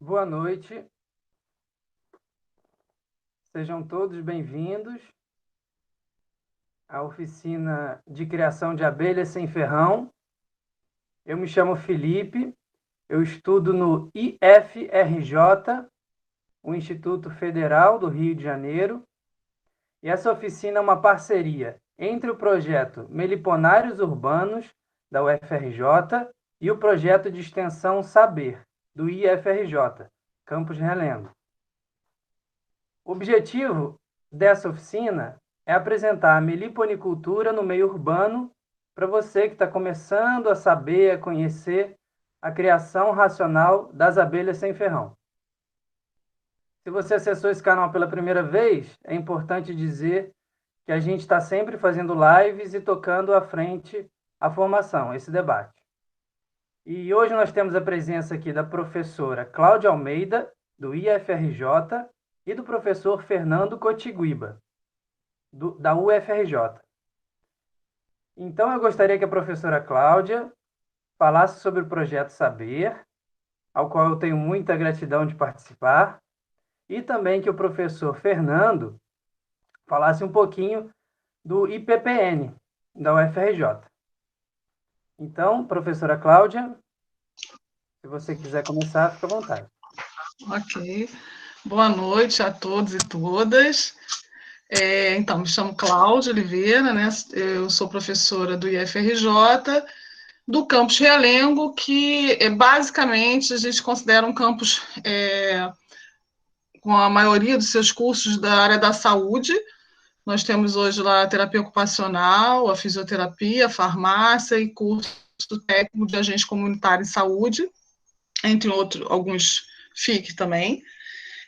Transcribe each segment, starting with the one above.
Boa noite, sejam todos bem-vindos à oficina de criação de abelhas sem ferrão. Eu me chamo Felipe, eu estudo no IFRJ, o Instituto Federal do Rio de Janeiro, e essa oficina é uma parceria entre o projeto Meliponários Urbanos, da UFRJ, e o projeto de extensão Saber, do IFRJ, Campus Realengo. O objetivo dessa oficina é apresentar a meliponicultura no meio urbano para você que está começando a saber, a conhecer a criação racional das abelhas sem ferrão. Se você acessou esse canal pela primeira vez, é importante dizer que a gente está sempre fazendo lives e tocando à frente a formação, esse debate. E hoje nós temos a presença aqui da professora Cláudia Almeida, do IFRJ, e do professor Fernando Cotiguiba, da UFRJ. Então, eu gostaria que a professora Cláudia falasse sobre o projeto Saber, ao qual eu tenho muita gratidão de participar, e também que o professor Fernando falasse um pouquinho do IPPN, da UFRJ. Então, professora Cláudia, se você quiser começar, fica à vontade. Ok. Boa noite a todos e todas. Então, me chamo Cláudia Oliveira, né? Eu sou professora do IFRJ, do campus Realengo, que basicamente a gente considera um campus com a maioria dos seus cursos da área da saúde. Nós temos hoje lá a terapia ocupacional, a fisioterapia, a farmácia e curso técnico de agente comunitário em saúde, entre outros, alguns FIC também.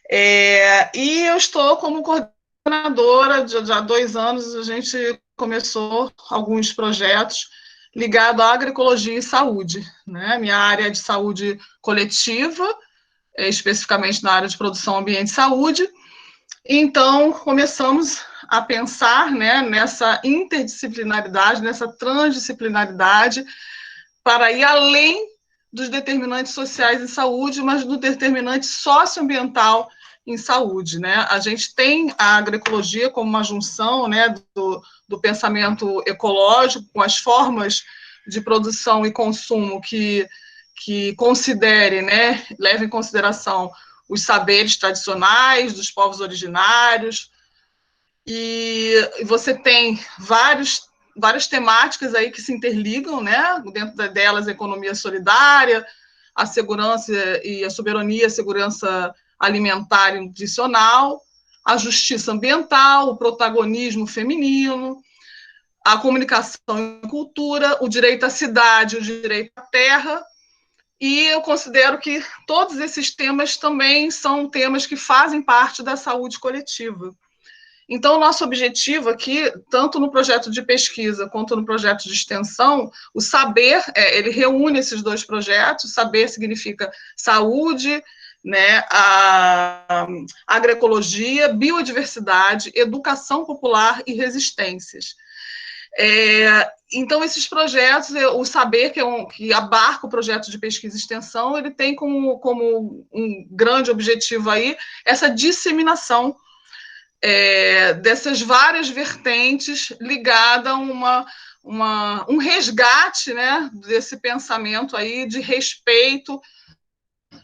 E eu estou como coordenadora, já há 2 anos a gente começou alguns projetos ligados à agroecologia e saúde, né? Minha área é de saúde coletiva, especificamente na área de produção, ambiente e saúde. Então, começamos a pensar, né, nessa interdisciplinaridade, nessa transdisciplinaridade, para ir além dos determinantes sociais em saúde, mas do determinante socioambiental em saúde, né? A gente tem a agroecologia como uma junção, né, do pensamento ecológico com as formas de produção e consumo que considere, né, leve em consideração os saberes tradicionais dos povos originários, e você tem várias temáticas aí que se interligam, né? Dentro delas, a economia solidária, a segurança e a soberania, a segurança alimentar e nutricional, a justiça ambiental, o protagonismo feminino, a comunicação e cultura, o direito à cidade, o direito à terra. E eu considero que todos esses temas também são temas que fazem parte da saúde coletiva. Então, o nosso objetivo aqui, tanto no projeto de pesquisa quanto no projeto de extensão, o saber, ele reúne esses 2 projetos. Saber significa saúde, né, a agroecologia, biodiversidade, educação popular e resistências. Então, esses projetos, o saber, que abarca o projeto de pesquisa e extensão, ele tem como um grande objetivo aí essa disseminação dessas várias vertentes ligada a um resgate, né, desse pensamento aí de respeito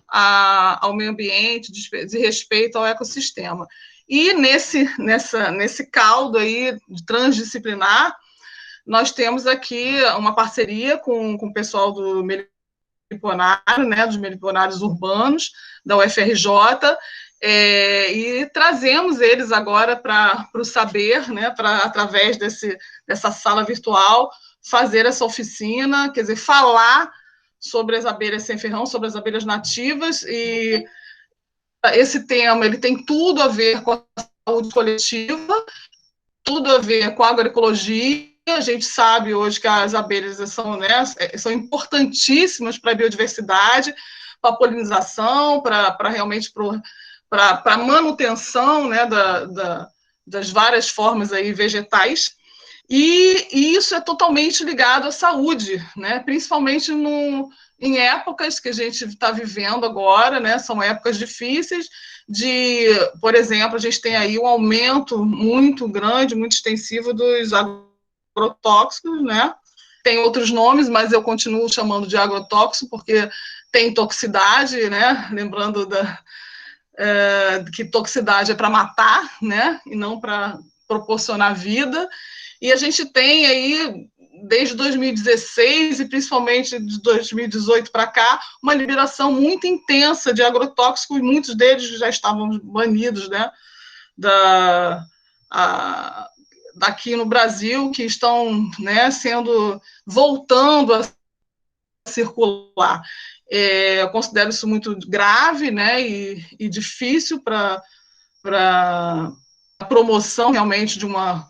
ao meio ambiente, de respeito ao ecossistema. E nesse caldo aí transdisciplinar, nós temos aqui uma parceria com o pessoal do Meliponário, né, dos Meliponários Urbanos, da UFRJ, e trazemos eles agora para o saber, né, através dessa sala virtual, fazer essa oficina, quer dizer, falar sobre as abelhas sem ferrão, sobre as abelhas nativas, e esse tema ele tem tudo a ver com a saúde coletiva, tudo a ver com a agroecologia. A gente sabe hoje que as abelhas são, né, são importantíssimas para a biodiversidade, para a polinização, para realmente para a manutenção, né, das várias formas aí vegetais. E isso é totalmente ligado à saúde, né? Principalmente em épocas que a gente está vivendo agora, né? São épocas difíceis por exemplo, a gente tem aí um aumento muito grande, muito extensivo dos agrotóxicos, né? Tem outros nomes, mas eu continuo chamando de agrotóxico porque tem toxicidade, né? Lembrando que toxicidade é para matar, né? E não para proporcionar vida. E a gente tem aí, desde 2016 e principalmente de 2018 para cá, uma liberação muito intensa de agrotóxicos, muitos deles já estavam banidos, né, daqui no Brasil, que estão, né, voltando a circular. Eu considero isso muito grave, né, e difícil para a promoção realmente de uma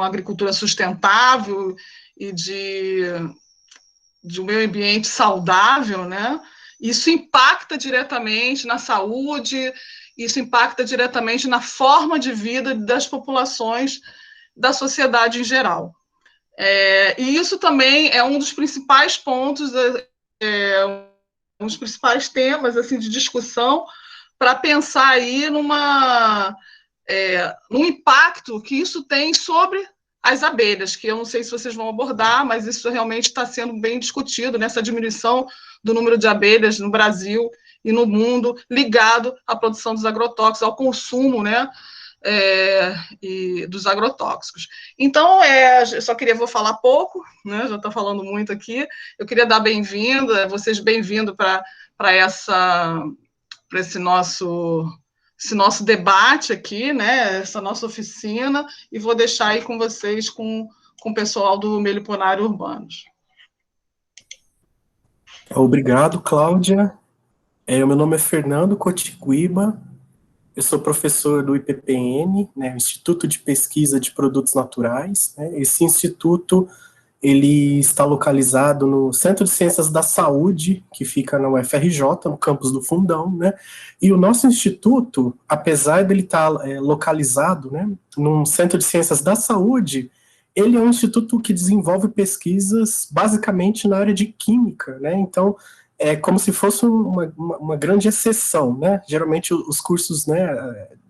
agricultura sustentável e de um meio ambiente saudável, né? Isso impacta diretamente na saúde, isso impacta diretamente na forma de vida das populações da sociedade em geral. E isso também é um dos principais pontos, um dos principais temas assim, de discussão para pensar aí no impacto que isso tem sobre as abelhas, que eu não sei se vocês vão abordar, mas isso realmente está sendo bem discutido, nessa diminuição do número de abelhas no Brasil e no mundo, ligado à produção dos agrotóxicos, ao consumo, né, e dos agrotóxicos. Então, eu só vou falar pouco, né, já estou falando muito aqui, eu queria dar vocês bem-vindos para esse nosso debate aqui, né, essa nossa oficina, e vou deixar aí com vocês, com o pessoal do Meliponário Urbanos. Obrigado, Cláudia. Meu nome é Fernando Cotiguiba, eu sou professor do IPPN, né, Instituto de Pesquisa de Produtos Naturais. Né. Esse instituto ele está localizado no Centro de Ciências da Saúde, que fica na UFRJ, no campus do Fundão, né, e o nosso instituto, apesar dele estar localizado, né, num Centro de Ciências da Saúde, ele é um instituto que desenvolve pesquisas basicamente na área de química, né, então é como se fosse uma grande exceção, né, geralmente os cursos, né,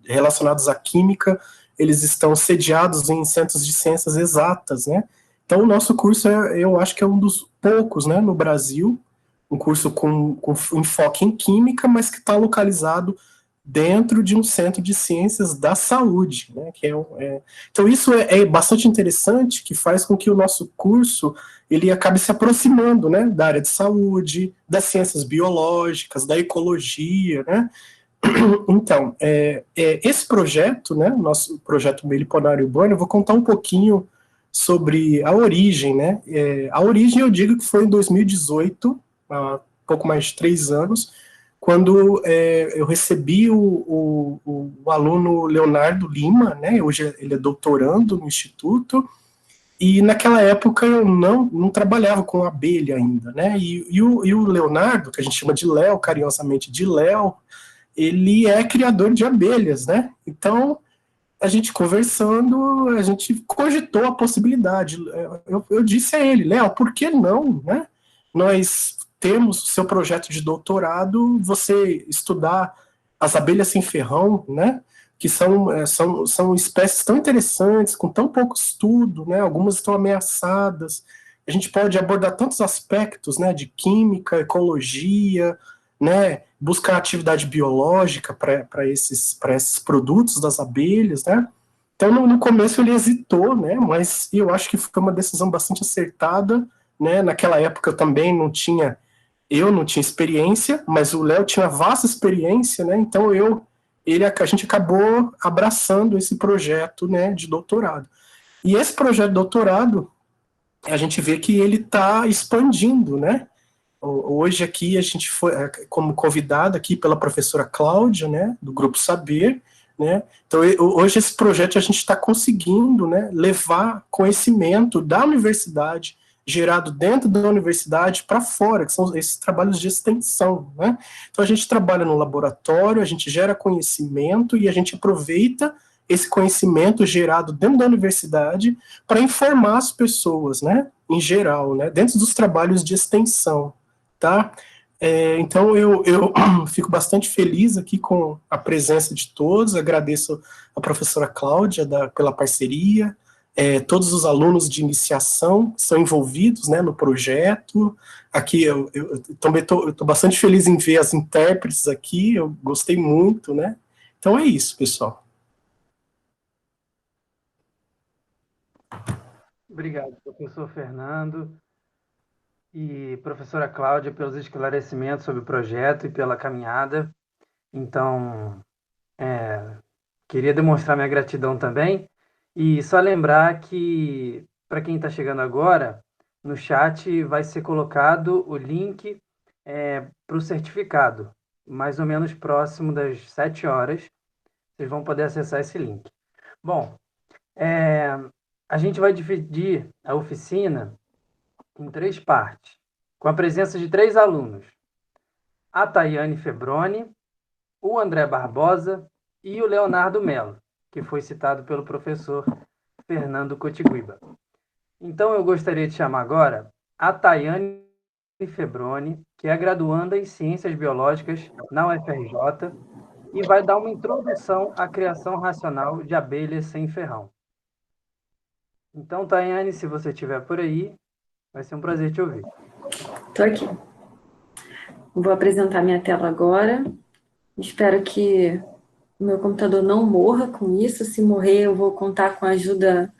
relacionados à química, eles estão sediados em centros de ciências exatas, né. Então, o nosso curso, eu acho que é um dos poucos, né, no Brasil, um curso com enfoque em química, mas que está localizado dentro de um centro de ciências da saúde, né, então isso é bastante interessante, que faz com que o nosso curso, ele acabe se aproximando, né, da área de saúde, das ciências biológicas, da ecologia, né. Então, esse projeto, né, nosso projeto Meliponário Urbano, eu vou contar um pouquinho sobre a origem, né? A origem eu digo que foi em 2018, há pouco mais de 3 anos, quando eu recebi o aluno Leonardo Lima, né? Hoje ele é doutorando no Instituto, e naquela época eu não trabalhava com abelha ainda, né? E o Leonardo, que a gente chama de Léo, carinhosamente de Léo, ele é criador de abelhas, né? Então, a gente conversando, a gente cogitou a possibilidade. Eu disse a ele, Léo, por que não, né? Nós temos o seu projeto de doutorado, você estudar as abelhas sem ferrão, né? Que são espécies tão interessantes, com tão pouco estudo, né? Algumas estão ameaçadas. A gente pode abordar tantos aspectos, né? De química, ecologia, né, buscar atividade biológica para esses produtos das abelhas, né. Então, no começo ele hesitou, né, mas eu acho que foi uma decisão bastante acertada, né. Naquela época eu também não tinha experiência, mas o Léo tinha vasta experiência, né, então a gente acabou abraçando esse projeto, né, de doutorado. E esse projeto de doutorado, a gente vê que ele está expandindo, né. Hoje aqui a gente foi como convidada aqui pela professora Cláudia, né, do Grupo Saber, né, então hoje esse projeto a gente está conseguindo, né, levar conhecimento da universidade, gerado dentro da universidade para fora, que são esses trabalhos de extensão, né, então a gente trabalha no laboratório, a gente gera conhecimento e a gente aproveita esse conhecimento gerado dentro da universidade para informar as pessoas, né, em geral, né, dentro dos trabalhos de extensão, tá? Então, eu fico bastante feliz aqui com a presença de todos, agradeço a professora Cláudia pela parceria, todos os alunos de iniciação que são envolvidos, né, no projeto. Aqui eu também estou bastante feliz em ver as intérpretes aqui, eu gostei muito, né? Então é isso, pessoal. Obrigado, professor Fernando e professora Cláudia, pelos esclarecimentos sobre o projeto e pela caminhada. Então, queria demonstrar minha gratidão também. E só lembrar que, para quem está chegando agora, no chat vai ser colocado o link para o certificado, mais ou menos próximo das 7 horas. Vocês vão poder acessar esse link. Bom, a gente vai dividir a oficina em 3 partes, com a presença de 3 alunos: a Tayane Febroni, o André Barbosa e o Leonardo Mello, que foi citado pelo professor Fernando Cotiguiba. Então, eu gostaria de chamar agora a Tayane Febroni, que é graduanda em Ciências Biológicas na UFRJ, e vai dar uma introdução à criação racional de abelhas sem ferrão. Então, Tayane, se você estiver por aí, vai ser um prazer te ouvir. Estou aqui. Vou apresentar minha tela agora. Espero que o meu computador não morra com isso. Se morrer, eu vou contar com a ajuda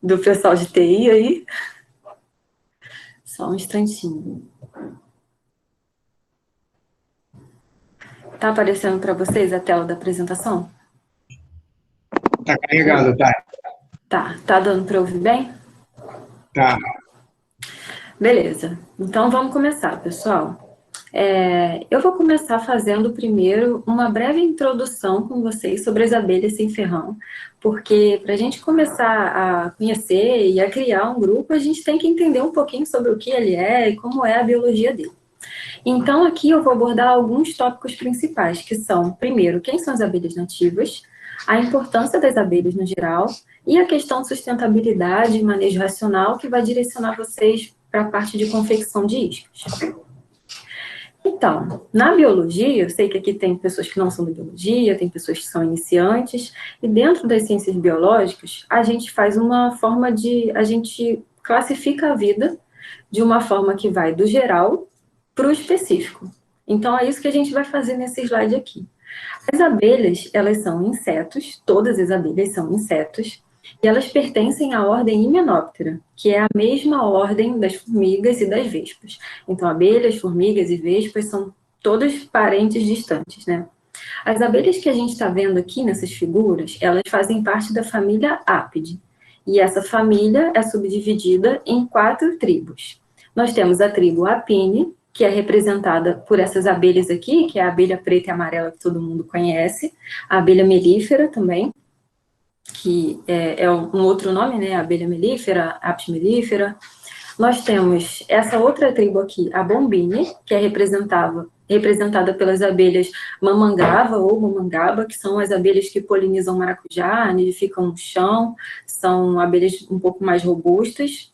do pessoal de TI aí. Só um instantinho. Tá aparecendo para vocês a tela da apresentação? Tá carregado, tá? Tá dando para ouvir bem? Tá. Beleza. Então, vamos começar, pessoal. Eu vou começar fazendo primeiro uma breve introdução com vocês sobre as abelhas sem ferrão, porque para a gente começar a conhecer e a criar um grupo, a gente tem que entender um pouquinho sobre o que ele é e como é a biologia dele. Então, aqui eu vou abordar alguns tópicos principais, que são, primeiro, quem são as abelhas nativas, a importância das abelhas no geral, e a questão de sustentabilidade e manejo racional, que vai direcionar vocês para a parte de confecção de iscas. Então, na biologia, eu sei que aqui tem pessoas que não são da biologia, tem pessoas que são iniciantes, e dentro das ciências biológicas, a gente faz uma forma a gente classifica a vida de uma forma que vai do geral para o específico. Então, é isso que a gente vai fazer nesse slide aqui. As abelhas, elas são insetos, todas as abelhas são insetos, e elas pertencem à ordem Hymenoptera, que é a mesma ordem das formigas e das vespas. Então, abelhas, formigas e vespas são todas parentes distantes, né? As abelhas que a gente está vendo aqui nessas figuras, elas fazem parte da família Apidae. E essa família é subdividida em 4 tribos. Nós temos a tribo Apine, que é representada por essas abelhas aqui, que é a abelha preta e amarela que todo mundo conhece, a abelha melífera também, que é um outro nome, né, a abelha melífera, Apis mellifera. Nós temos essa outra tribo aqui, a Bombine, que é representada pelas abelhas mamangava ou mamangaba, que são as abelhas que polinizam maracujá, nidificam no chão, são abelhas um pouco mais robustas.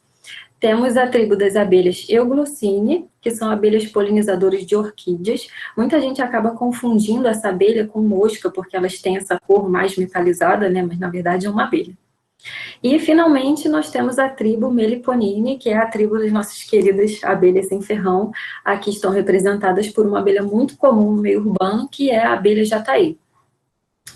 Temos a tribo das abelhas Euglossine, que são abelhas polinizadoras de orquídeas. Muita gente acaba confundindo essa abelha com mosca, porque elas têm essa cor mais metalizada, né? Mas na verdade é uma abelha. E, finalmente, nós temos a tribo Meliponine, que é a tribo das nossas queridas abelhas sem ferrão. Aqui estão representadas por uma abelha muito comum no meio urbano, que é a abelha jataí.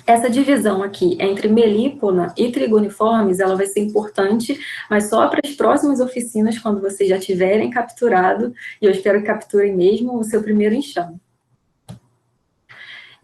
Essa divisão aqui entre melípona e trigoniformes, ela vai ser importante, mas só para as próximas oficinas, quando vocês já tiverem capturado, e eu espero que capturem mesmo o seu primeiro enxame.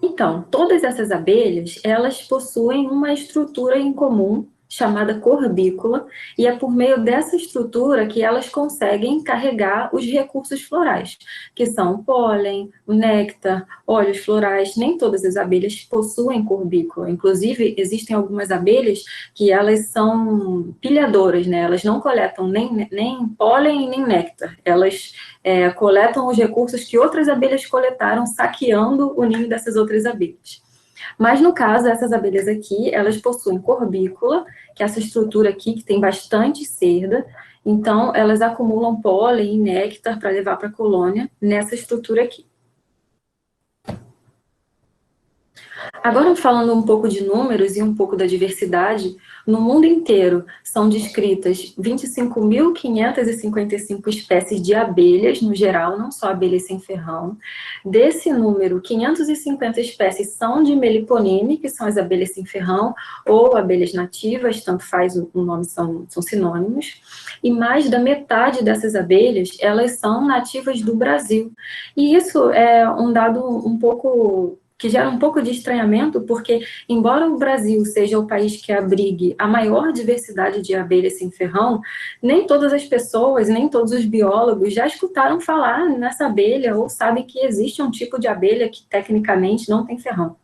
Então, todas essas abelhas, elas possuem uma estrutura em comum, chamada corbícula, e é por meio dessa estrutura que elas conseguem carregar os recursos florais, que são o pólen, o néctar, óleos florais. Nem todas as abelhas possuem corbícula, inclusive existem algumas abelhas que elas são pilhadoras, né? Elas não coletam nem pólen nem néctar, elas coletam os recursos que outras abelhas coletaram, saqueando o ninho dessas outras abelhas. Mas, no caso, essas abelhas aqui, elas possuem corbícula, que é essa estrutura aqui, que tem bastante cerda. Então, elas acumulam pólen e néctar para levar para a colônia nessa estrutura aqui. Agora, falando um pouco de números e um pouco da diversidade, no mundo inteiro são descritas 25.555 espécies de abelhas, no geral, não só abelhas sem ferrão. Desse número, 550 espécies são de Meliponine, que são as abelhas sem ferrão, ou abelhas nativas, tanto faz o nome, são sinônimos. E mais da metade dessas abelhas, elas são nativas do Brasil. E isso é um dado um pouco que gera um pouco de estranhamento, porque, embora o Brasil seja o país que abrigue a maior diversidade de abelhas sem ferrão, nem todas as pessoas, nem todos os biólogos já escutaram falar nessa abelha ou sabem que existe um tipo de abelha que, tecnicamente, não tem ferrão.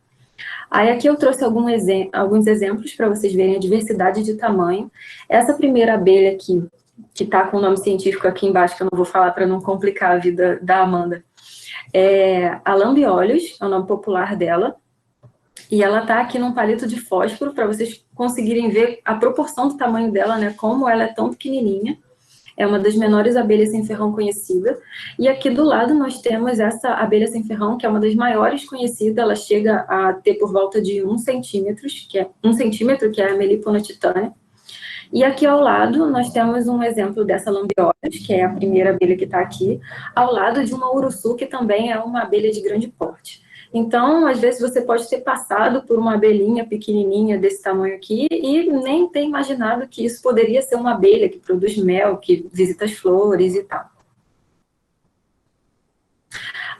Aí aqui eu trouxe alguns exemplos para vocês verem a diversidade de tamanho. Essa primeira abelha aqui, que está com o nome científico aqui embaixo, que eu não vou falar para não complicar a vida da Amanda, é a lambiolhos, é o nome popular dela, e ela está aqui num palito de fósforo, para vocês conseguirem ver a proporção do tamanho dela, né, como ela é tão pequenininha. É uma das menores abelhas sem ferrão conhecida. E aqui do lado nós temos essa abelha sem ferrão, que é uma das maiores conhecidas, ela chega a ter por volta de 1 centímetro, que é a Melipona titânia. E aqui ao lado, nós temos um exemplo dessa lambiolhos, que é a primeira abelha que está aqui, ao lado de uma uruçu, que também é uma abelha de grande porte. Então, às vezes, você pode ter passado por uma abelhinha pequenininha desse tamanho aqui e nem ter imaginado que isso poderia ser uma abelha que produz mel, que visita as flores e tal.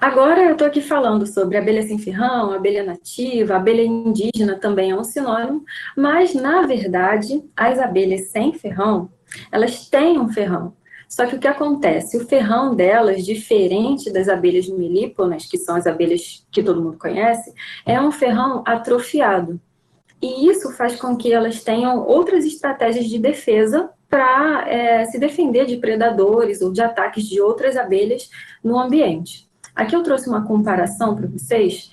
Agora eu estou aqui falando sobre abelha sem ferrão, abelha nativa, abelha indígena também é um sinônimo, mas, na verdade, as abelhas sem ferrão, elas têm um ferrão. Só que o que acontece? O ferrão delas, diferente das abelhas melíponas, que são as abelhas que todo mundo conhece, é um ferrão atrofiado. E isso faz com que elas tenham outras estratégias de defesa para se defender de predadores ou de ataques de outras abelhas no ambiente. Aqui eu trouxe uma comparação para vocês,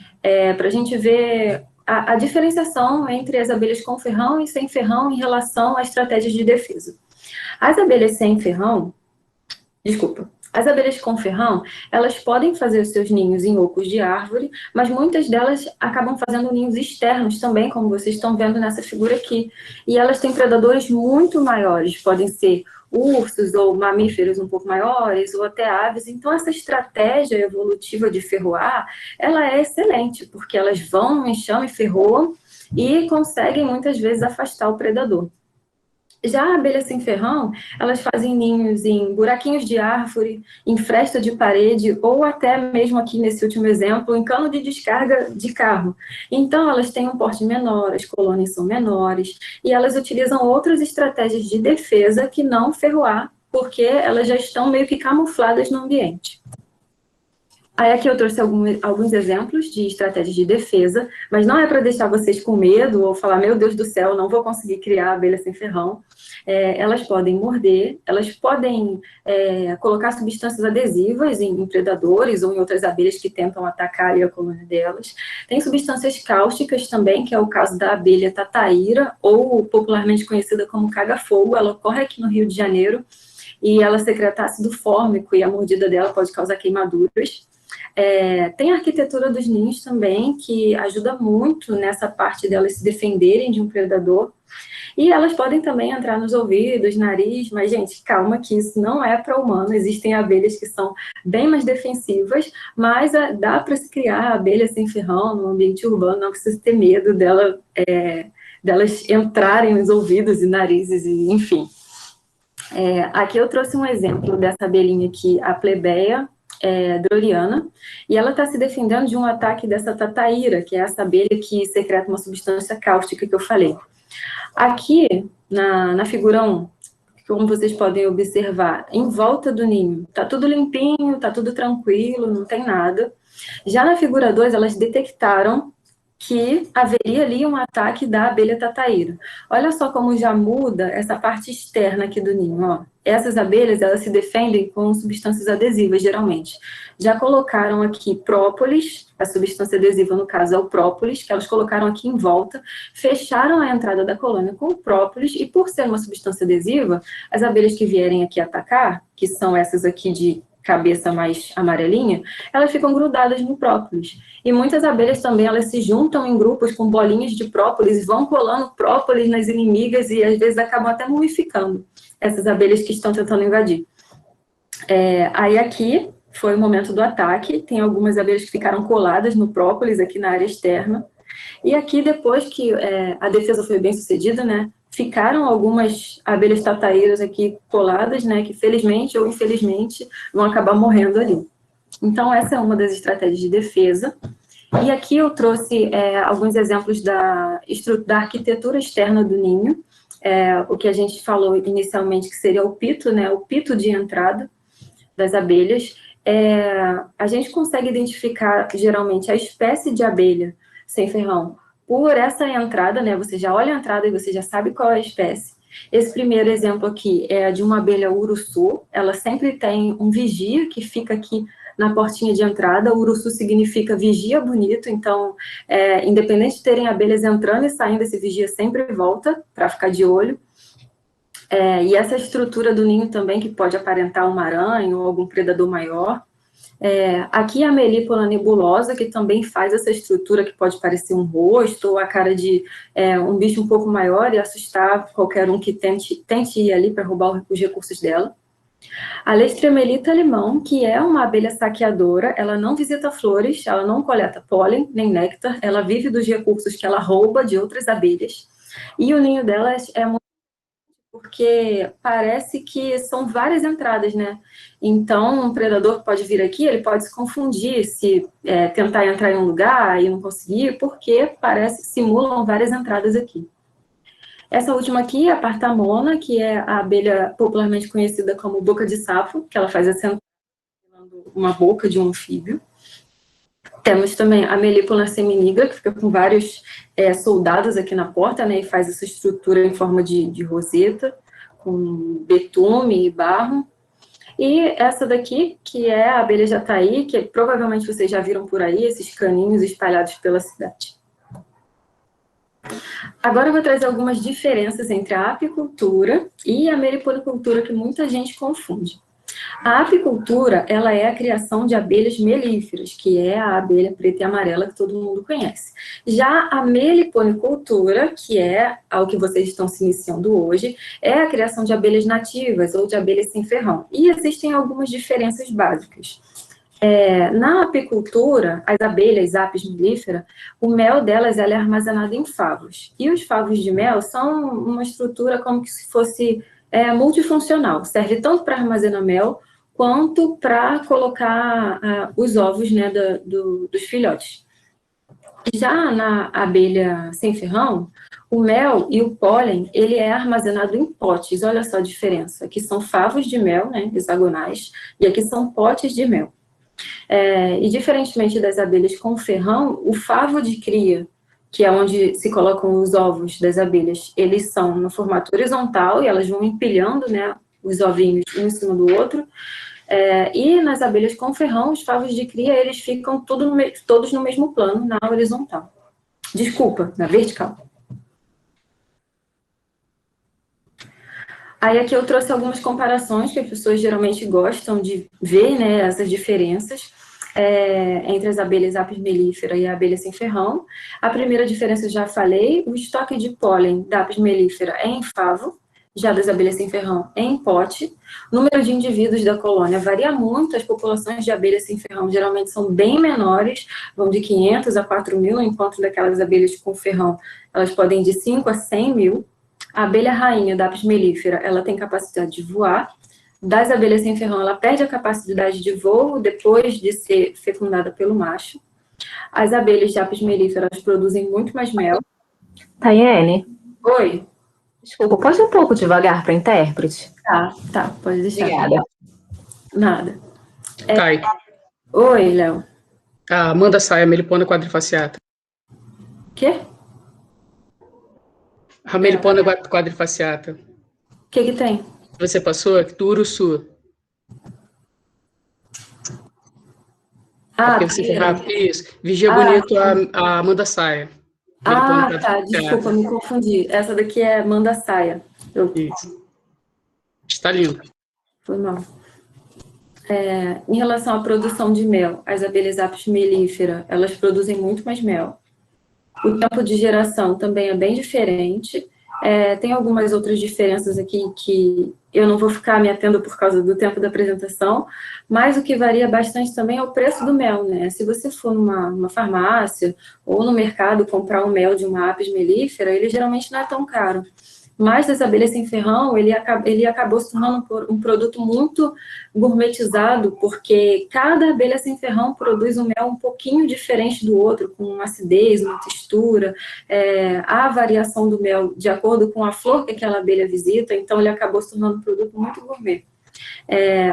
para a gente ver a diferenciação entre as abelhas com ferrão e sem ferrão em relação a estratégias de defesa. As abelhas com ferrão, elas podem fazer os seus ninhos em ocos de árvore, mas muitas delas acabam fazendo ninhos externos também, como vocês estão vendo nessa figura aqui. E elas têm predadores muito maiores, podem ser ursos ou mamíferos um pouco maiores, ou até aves. Então, essa estratégia evolutiva de ferroar, ela é excelente, porque elas vão no enxame, ferroam e conseguem, muitas vezes, afastar o predador. Já a abelha sem ferrão, elas fazem ninhos em buraquinhos de árvore, em fresta de parede, ou até mesmo aqui nesse último exemplo, em cano de descarga de carro. Então, elas têm um porte menor, as colônias são menores, e elas utilizam outras estratégias de defesa que não ferroar, porque elas já estão meio que camufladas no ambiente. Aí aqui eu trouxe alguns exemplos de estratégias de defesa, mas não é para deixar vocês com medo ou falar, meu Deus do céu, não vou conseguir criar abelha sem ferrão. Elas podem morder, elas podem colocar substâncias adesivas em predadores ou em outras abelhas que tentam atacar ali a colônia delas. Tem substâncias cáusticas também, que é o caso da abelha tataíra, ou popularmente conhecida como caga-fogo. Ela ocorre aqui no Rio de Janeiro e ela secreta ácido fórmico e a mordida dela pode causar queimaduras. Tem a arquitetura dos ninhos também, que ajuda muito nessa parte delas se defenderem de um predador. E elas podem também entrar nos ouvidos, nariz, mas, gente, calma que isso não é para humano. Existem abelhas que são bem mais defensivas, mas dá para se criar abelha sem ferrão no ambiente urbano, não precisa ter medo delas entrarem nos ouvidos e narizes, e, enfim. Aqui eu trouxe um exemplo dessa abelhinha aqui, a plebeia droriana, e ela está se defendendo de um ataque dessa tataíra, que é essa abelha que secreta uma substância cáustica que eu falei. Aqui, na figura 1, como vocês podem observar, em volta do ninho, está tudo limpinho, está tudo tranquilo, não tem nada. Já na figura 2, elas detectaram que haveria ali um ataque da abelha tataíra. Olha só como já muda essa parte externa aqui do ninho, ó. Essas abelhas, elas se defendem com substâncias adesivas, geralmente. Já colocaram aqui própolis, a substância adesiva, no caso, é o própolis, que elas colocaram aqui em volta, fecharam a entrada da colônia com o própolis, e por ser uma substância adesiva, as abelhas que vierem aqui atacar, que são essas aqui de cabeça mais amarelinha, elas ficam grudadas no própolis. E muitas abelhas também, elas se juntam em grupos com bolinhas de própolis e vão colando própolis nas inimigas e às vezes acabam até mumificando essas abelhas que estão tentando invadir. Aí aqui foi o momento do ataque, tem algumas abelhas que ficaram coladas no própolis aqui na área externa. E aqui, depois que a defesa foi bem sucedida, né, ficaram algumas abelhas tataeiras aqui coladas, né, que felizmente ou infelizmente vão acabar morrendo ali. Então, essa é uma das estratégias de defesa. E aqui eu trouxe alguns exemplos da arquitetura externa do ninho, o que a gente falou inicialmente que seria o pito, né, o pito de entrada das abelhas. A gente consegue identificar, geralmente, a espécie de abelha sem ferrão por essa entrada, né? Você já olha a entrada e você já sabe qual é a espécie. Esse primeiro exemplo aqui é de uma abelha uruçu. Ela sempre tem um vigia que fica aqui na portinha de entrada. Uruçu significa vigia bonito, então, independente de terem abelhas entrando e saindo, esse vigia sempre volta para ficar de olho. E essa estrutura do ninho também, que pode aparentar uma aranha ou algum predador maior. Aqui a melípola nebulosa, que também faz essa estrutura que pode parecer um rosto ou a cara de um bicho um pouco maior e assustar qualquer um que tente ir ali para roubar os recursos dela. A Lestremelita limão, que é uma abelha saqueadora, ela não visita flores, ela não coleta pólen nem néctar, ela vive dos recursos que ela rouba de outras abelhas. E o ninho dela é muito porque parece que são várias entradas, né? Então, um predador pode vir aqui, ele pode se confundir, se tentar entrar em um lugar e não conseguir, porque parece que simulam várias entradas aqui. Essa última aqui é a Partamona, que é a abelha popularmente conhecida como boca de sapo, que ela faz essa uma boca de um anfíbio. Temos também a melípola seminigra, que fica com vários soldados aqui na porta, né, e faz essa estrutura em forma de roseta, com betume e barro. E essa daqui, que é a abelha jataí, que provavelmente vocês já viram por aí, esses caninhos espalhados pela cidade. Agora eu vou trazer algumas diferenças entre a apicultura e a meliponicultura, que muita gente confunde. A apicultura, ela é a criação de abelhas melíferas, que é a abelha preta e amarela que todo mundo conhece. Já a meliponicultura, que é ao que vocês estão se iniciando hoje, é a criação de abelhas nativas ou de abelhas sem ferrão. E existem algumas diferenças básicas. Na apicultura, as abelhas apis mellifera, o mel delas ela é armazenado em favos. E os favos de mel são uma estrutura como se fosse multifuncional. Serve tanto para armazenar mel, quanto para colocar os ovos, né, dos filhotes. Já na abelha sem ferrão, o mel e o pólen, ele é armazenado em potes. Olha só a diferença. Aqui são favos de mel, né, hexagonais, e aqui são potes de mel. E diferentemente das abelhas com ferrão, o favo de cria, que é onde se colocam os ovos das abelhas, eles são no formato horizontal e elas vão empilhando, né, os ovinhos um em cima do outro. E nas abelhas com ferrão, os favos de cria, eles ficam todos no mesmo plano, na horizontal. Desculpa, na vertical. Aí aqui eu trouxe algumas comparações que as pessoas geralmente gostam de ver, né, essas diferenças entre as abelhas apis mellifera e a abelha sem ferrão. A primeira diferença eu já falei, o estoque de pólen da apis mellifera é em favo, já das abelhas sem ferrão é em pote. O número de indivíduos da colônia varia muito, as populações de abelhas sem ferrão geralmente são bem menores, vão de 500 a 4.000, enquanto daquelas abelhas com ferrão, elas podem ir de 5 a 100 mil. A abelha rainha da apis mellifera, ela tem capacidade de voar. Das abelhas sem ferrão, ela perde a capacidade de voo depois de ser fecundada pelo macho. As abelhas de apis mellifera, elas produzem muito mais mel. Tayene? Oi? Desculpa, pode ir um pouco devagar para intérprete? Tá, pode deixar. Obrigada. Nada. Thay. Oi, Léo. A Amanda Saia, melipona quadrifaciata. Quê? A melipona quadrifaciata. O que tem? Você passou? Do Uruçu. Ah, Porque você foi pera. rápido. Isso. Vigia Ah, bonito a Amanda Saia. Melipona tá, quadrifaciata. desculpa, me confundi. Essa daqui é Manda Saia. Isso. Está lindo. Foi mal. Em relação à produção de mel, as abelhas apis mellifera, elas produzem muito mais mel. O tempo de geração também é bem diferente. Tem algumas outras diferenças aqui que eu não vou ficar me atendo por causa do tempo da apresentação, mas o que varia bastante também é o preço do mel, né? Se você for numa farmácia ou no mercado comprar um mel de uma apis mellifera, ele geralmente não é tão caro. Mas das abelhas sem ferrão, ele acabou se tornando um produto muito gourmetizado, porque cada abelha sem ferrão produz um mel um pouquinho diferente do outro, com uma acidez, uma textura, há variação do mel de acordo com a flor que aquela abelha visita, então ele acabou se tornando um produto muito gourmet.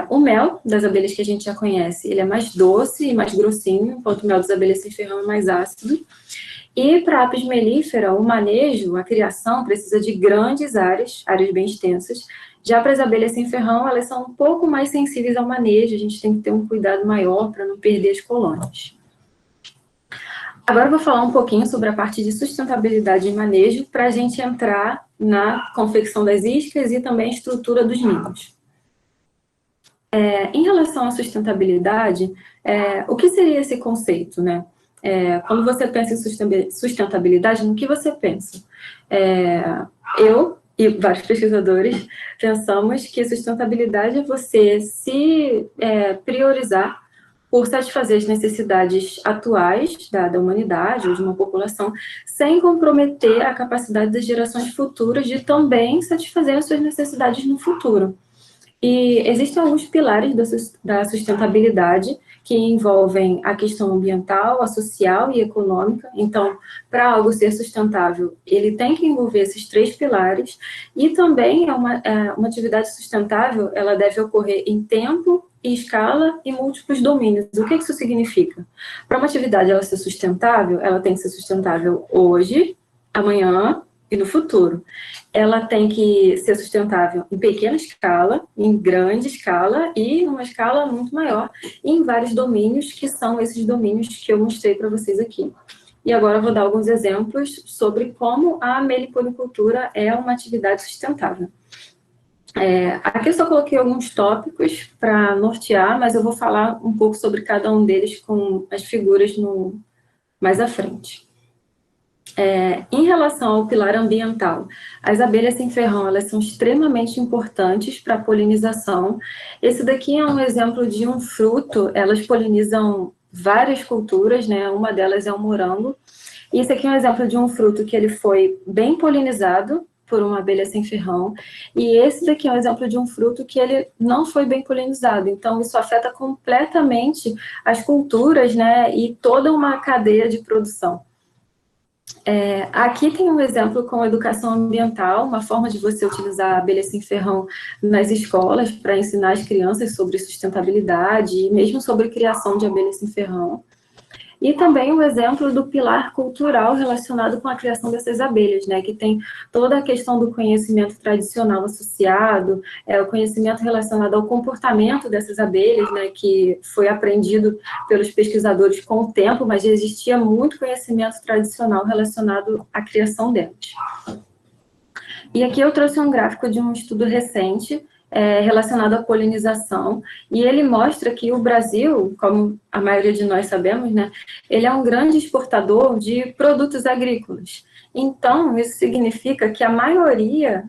O mel das abelhas que a gente já conhece, ele é mais doce e mais grossinho, enquanto o mel das abelhas sem ferrão é mais ácido. E para a apis mellifera, o manejo, a criação, precisa de grandes áreas bem extensas. Já para as abelhas sem ferrão, elas são um pouco mais sensíveis ao manejo, a gente tem que ter um cuidado maior para não perder as colônias. Agora eu vou falar um pouquinho sobre a parte de sustentabilidade e manejo, para a gente entrar na confecção das iscas e também a estrutura dos ninhos. Em relação à sustentabilidade, o que seria esse conceito, né? Quando você pensa em sustentabilidade, no que você pensa? Eu e vários pesquisadores pensamos que sustentabilidade é você se priorizar por satisfazer as necessidades atuais da humanidade ou de uma população, sem comprometer a capacidade das gerações futuras de também satisfazer as suas necessidades no futuro. E existem alguns pilares da sustentabilidade que envolvem a questão ambiental, a social e econômica. Então, para algo ser sustentável, ele tem que envolver esses 3 pilares. E também uma atividade sustentável, ela deve ocorrer em tempo, escala e múltiplos domínios. O que isso significa? Para uma atividade ela ser sustentável, ela tem que ser sustentável hoje, amanhã e no futuro. Ela tem que ser sustentável em pequena escala, em grande escala e numa escala muito maior, e em vários domínios, que são esses domínios que eu mostrei para vocês aqui. E agora eu vou dar alguns exemplos sobre como a meliponicultura é uma atividade sustentável. Aqui eu só coloquei alguns tópicos para nortear, mas eu vou falar um pouco sobre cada um deles com as figuras mais à frente. Em relação ao pilar ambiental, as abelhas sem ferrão, elas são extremamente importantes para a polinização. Esse daqui é um exemplo de um fruto, elas polinizam várias culturas, né? Uma delas é o morango. E esse aqui é um exemplo de um fruto que ele foi bem polinizado por uma abelha sem ferrão, e esse daqui é um exemplo de um fruto que ele não foi bem polinizado, então isso afeta completamente as culturas, né? E toda uma cadeia de produção. Aqui tem um exemplo com educação ambiental, uma forma de você utilizar a abelha sem ferrão nas escolas para ensinar as crianças sobre sustentabilidade e mesmo sobre criação de abelhas sem ferrão. E também o exemplo do pilar cultural relacionado com a criação dessas abelhas, né, que tem toda a questão do conhecimento tradicional associado, o conhecimento relacionado ao comportamento dessas abelhas, né, que foi aprendido pelos pesquisadores com o tempo, mas já existia muito conhecimento tradicional relacionado à criação delas. E aqui eu trouxe um gráfico de um estudo recente, relacionado à polinização, e ele mostra que o Brasil, como a maioria de nós sabemos, né, ele é um grande exportador de produtos agrícolas. Então, isso significa que a maioria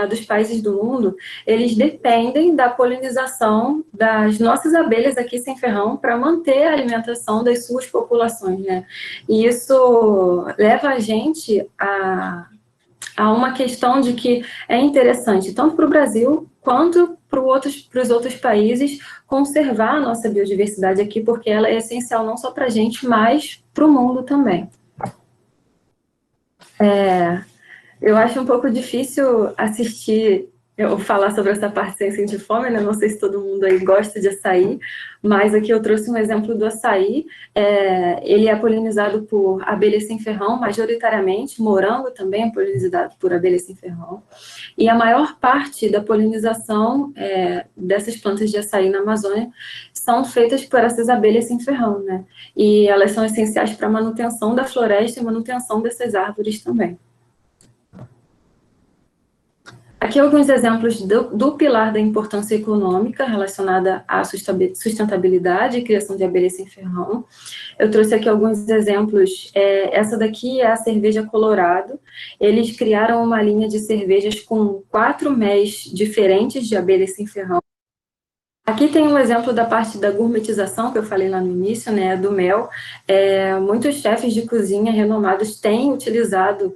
dos países do mundo, eles dependem da polinização das nossas abelhas aqui sem ferrão para manter a alimentação das suas populações, né? E isso leva a gente a uma questão de que é interessante, tanto para o Brasil quanto para os outros países, conservar a nossa biodiversidade aqui, porque ela é essencial não só para a gente, mas para o mundo também. Eu acho um pouco difícil assistir eu falar sobre essa parte sem sentir fome, né? Não sei se todo mundo aí gosta de açaí, mas aqui eu trouxe um exemplo do açaí. Ele é polinizado por abelhas sem ferrão, majoritariamente, morango também é polinizado por abelhas sem ferrão. E a maior parte da polinização dessas plantas de açaí na Amazônia são feitas por essas abelhas sem ferrão, né? E elas são essenciais para a manutenção da floresta e manutenção dessas árvores também. Aqui alguns exemplos do pilar da importância econômica relacionada à sustentabilidade e criação de abelhas sem ferrão. Eu trouxe aqui alguns exemplos. Essa daqui é a cerveja Colorado. Eles criaram uma linha de cervejas com 4 méis diferentes de abelhas sem ferrão. Aqui tem um exemplo da parte da gourmetização, que eu falei lá no início, né, do mel. Muitos chefes de cozinha renomados têm utilizado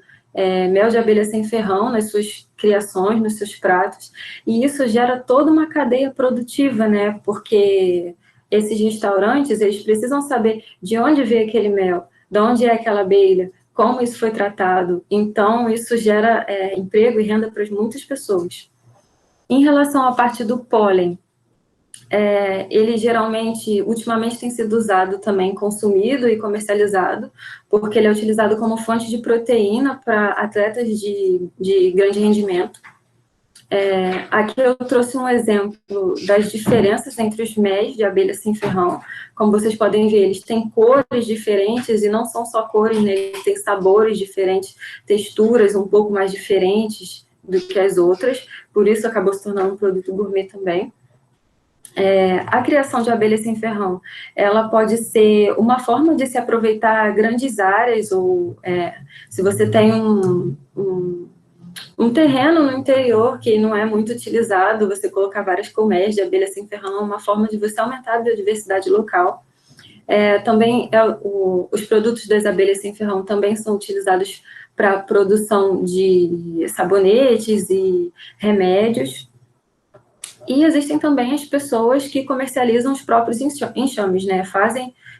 mel de abelha sem ferrão nas suas criações, nos seus pratos, e isso gera toda uma cadeia produtiva, né, porque esses restaurantes, eles precisam saber de onde veio aquele mel, de onde é aquela abelha, como isso foi tratado, então isso gera emprego e renda para muitas pessoas. Em relação à parte do pólen, ele geralmente, ultimamente tem sido usado também, consumido e comercializado, porque ele é utilizado como fonte de proteína para atletas de grande rendimento. Aqui eu trouxe um exemplo das diferenças entre os méis de abelha sem ferrão. Como vocês podem ver, eles têm cores diferentes, e não são só cores, né? Eles têm sabores diferentes, texturas um pouco mais diferentes do que as outras, por isso acabou se tornando um produto gourmet também. A criação de abelhas sem ferrão, ela pode ser uma forma de se aproveitar grandes áreas, ou se você tem um terreno no interior que não é muito utilizado, você colocar várias colmeias de abelha sem ferrão é uma forma de você aumentar a biodiversidade local. Também os produtos das abelhas sem ferrão também são utilizados para a produção de sabonetes e remédios. E existem também as pessoas que comercializam os próprios enxames, né?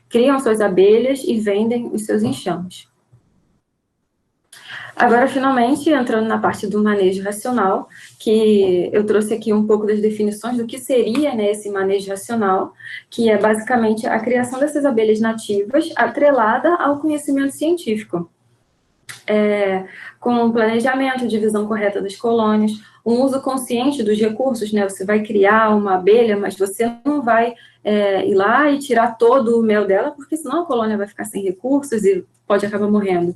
Criam suas abelhas e vendem os seus enxames. Agora, finalmente, entrando na parte do manejo racional, que eu trouxe aqui um pouco das definições do que seria, né, esse manejo racional, que é basicamente a criação dessas abelhas nativas atrelada ao conhecimento científico. Com planejamento, divisão correta das colônias, um uso consciente dos recursos, né? Você vai criar uma abelha, mas você não vai ir lá e tirar todo o mel dela, porque senão a colônia vai ficar sem recursos e pode acabar morrendo.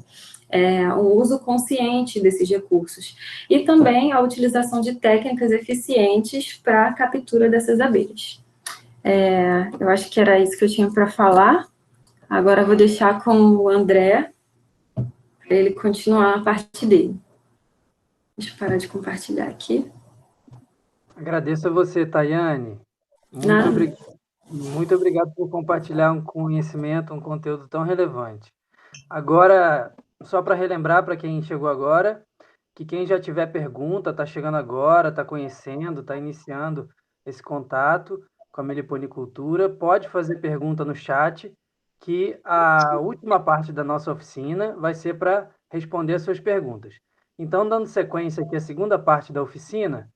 Um uso consciente desses recursos. E também a utilização de técnicas eficientes para a captura dessas abelhas. Eu acho que era isso que eu tinha para falar. Agora eu vou deixar com o André, para ele continuar a parte dele. Deixa eu parar de compartilhar aqui. Agradeço a você, Tayane. Muito obrigado por compartilhar um conhecimento, um conteúdo tão relevante. Agora, só para relembrar para quem chegou agora, que quem já tiver pergunta, está chegando agora, está conhecendo, está iniciando esse contato com a meliponicultura, pode fazer pergunta no chat, que a última parte da nossa oficina vai ser para responder as suas perguntas. Então, dando sequência aqui à segunda parte da oficina,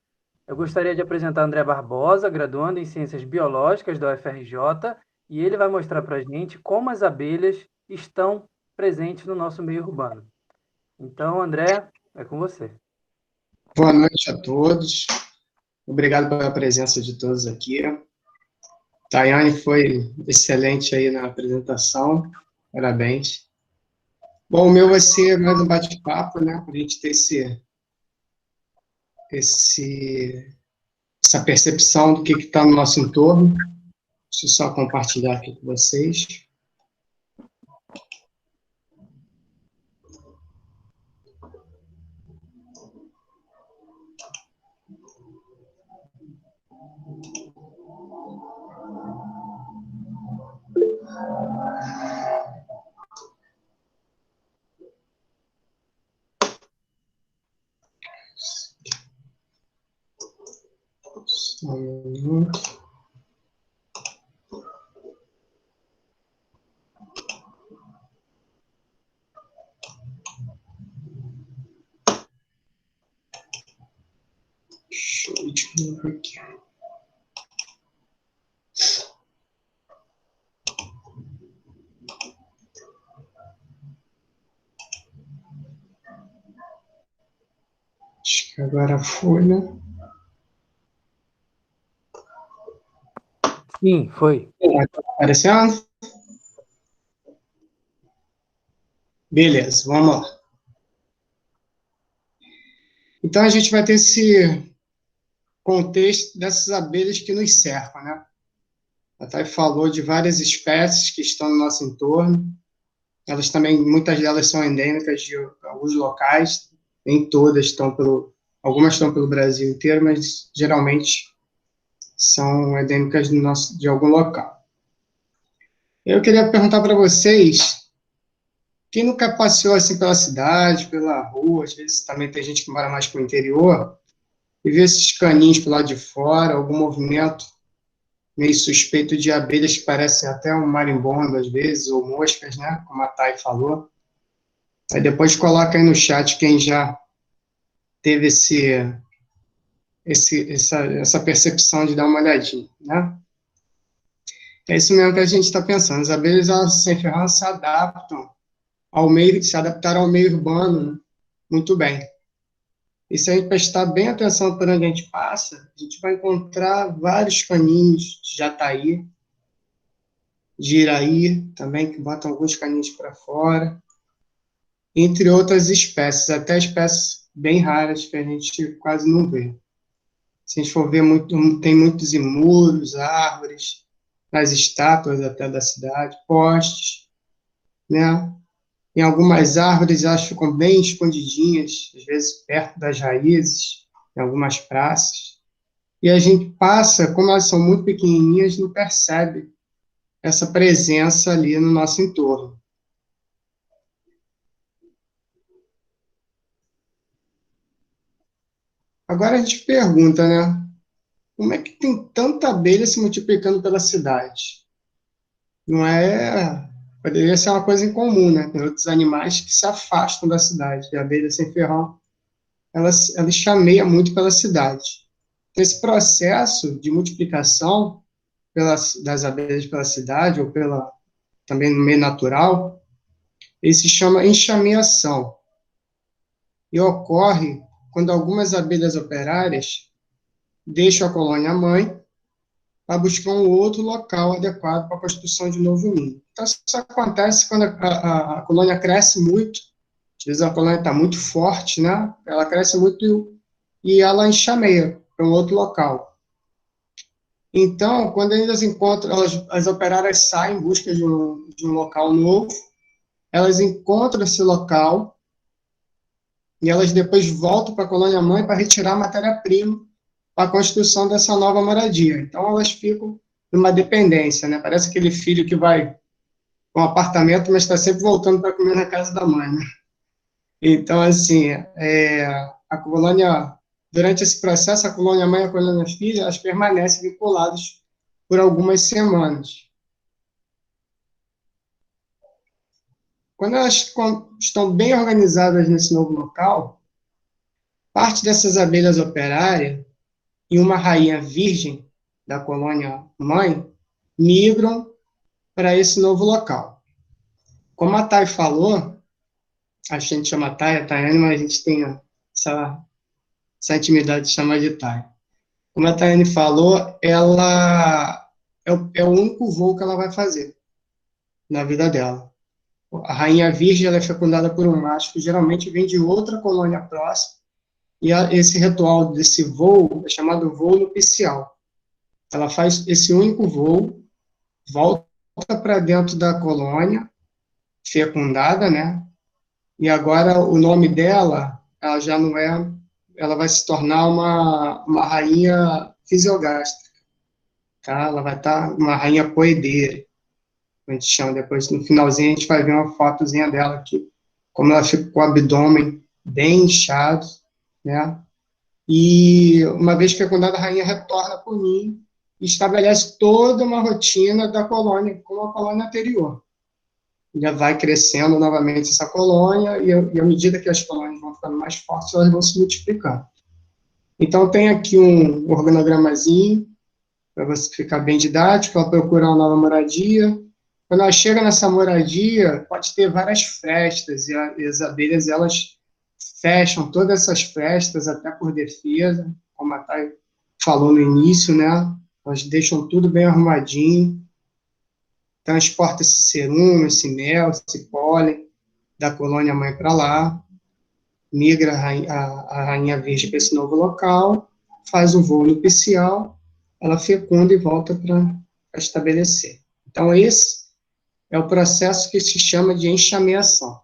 eu gostaria de apresentar André Barbosa, graduando em Ciências Biológicas da UFRJ, e ele vai mostrar para a gente como as abelhas estão presentes no nosso meio urbano. Então, André, é com você. Boa noite a todos. Obrigado pela presença de todos aqui. Tayane foi excelente aí na apresentação. Parabéns. Bom, o meu vai ser mais um bate-papo, né? Para a gente ter essa percepção do que está no nosso entorno. Deixa eu só compartilhar aqui com vocês. Só um minuto. eu ver aqui. Acho que agora foi, né? Sim, foi. Tá aparecendo? Beleza, vamos lá. Então, a gente vai ter esse contexto dessas abelhas que nos cercam, né? A Thay falou de várias espécies que estão no nosso entorno. Elas também, muitas delas são endêmicas de alguns locais, nem todas estão algumas estão pelo Brasil inteiro, mas geralmente são endêmicas de algum local. Eu queria perguntar para vocês, quem nunca passeou assim pela cidade, pela rua, às vezes também tem gente que mora mais para o interior, e vê esses caninhos por lá de fora, algum movimento meio suspeito de abelhas que parecem até um marimbondo às vezes, ou moscas, né, como a Thay falou. Aí depois coloca aí no chat quem já teve essa percepção de dar uma olhadinha, né? É isso mesmo que a gente está pensando. As abelhas, elas, sem ferrar, se adaptam ao meio, se adaptaram ao meio urbano, né? Muito bem. E se a gente prestar bem atenção por onde a gente passa, a gente vai encontrar vários caninhos de jataí, de iraí, também, que botam alguns caninhos para fora, entre outras espécies, até espécies bem raras que a gente quase não vê. Se a gente for ver, tem muitos em muros, árvores, nas estátuas até da cidade, postes, né? Em algumas árvores, elas ficam bem escondidinhas, às vezes perto das raízes, em algumas praças. E a gente passa, como elas são muito pequenininhas, não percebe essa presença ali no nosso entorno. Agora a gente pergunta, né? Como é que tem tanta abelha se multiplicando pela cidade? Não é... Poderia ser uma coisa incomum, né? Tem outros animais que se afastam da cidade. E a abelha sem ferrão, ela chameia muito pela cidade. Então, esse processo de multiplicação das abelhas pela cidade, ou também no meio natural, ele se chama enxameação. E ocorre quando algumas abelhas operárias deixam a colônia mãe para buscar um outro local adequado para a construção de novo ninho. Então, isso acontece quando a colônia cresce muito, às vezes a colônia está muito forte, né? Ela cresce muito e ela enxameia para um outro local. Então, quando elas encontram, as operárias saem em busca de um local novo, elas encontram esse local e elas depois voltam para a colônia mãe para retirar a matéria-prima para a construção dessa nova moradia. Então, elas ficam numa dependência, né? Parece aquele filho que vai para um apartamento, mas está sempre voltando para comer na casa da mãe, né? Então, assim, a colônia, durante esse processo, a colônia mãe e a colônia filha, elas permanecem vinculadas por algumas semanas. Quando elas estão bem organizadas nesse novo local, parte dessas abelhas operárias e uma rainha virgem da colônia mãe migram para esse novo local. Como a Thay falou, a gente chama Thay, a Thayane, mas a gente tem essa intimidade de chamar de Thay. Como a Thayane falou, ela é o único voo que ela vai fazer na vida dela. A rainha virgem ela é fecundada por um macho que geralmente vem de outra colônia próxima, e esse ritual desse voo é chamado voo nupcial. Ela faz esse único voo, volta para dentro da colônia, fecundada, né? E agora o nome dela, ela já não é, ela vai se tornar uma rainha fisiogástrica, tá? Ela vai estar uma rainha poedeira, a gente chama. Depois, no finalzinho, a gente vai ver uma fotozinha dela aqui, como ela fica com o abdômen bem inchado, né? E uma vez fecundada, a rainha retorna para o ninho e estabelece toda uma rotina da colônia, como a colônia anterior. Já vai crescendo novamente essa colônia, e à medida que as colônias vão ficando mais fortes, elas vão se multiplicando. Então, tem aqui um organogramazinho, para você ficar bem didático. Ela procura uma nova moradia. Quando ela chega nessa moradia, pode ter várias frestas, e as abelhas, elas fecham todas essas frestas, até por defesa, como a Thay falou no início, né? Elas deixam tudo bem arrumadinho, transporta esse cerume, esse mel, esse pólen da colônia mãe para lá, migra a rainha virgem para esse novo local, faz o voo nupcial, ela fecunda e volta para estabelecer. Então, esse é o processo que se chama de enxameação.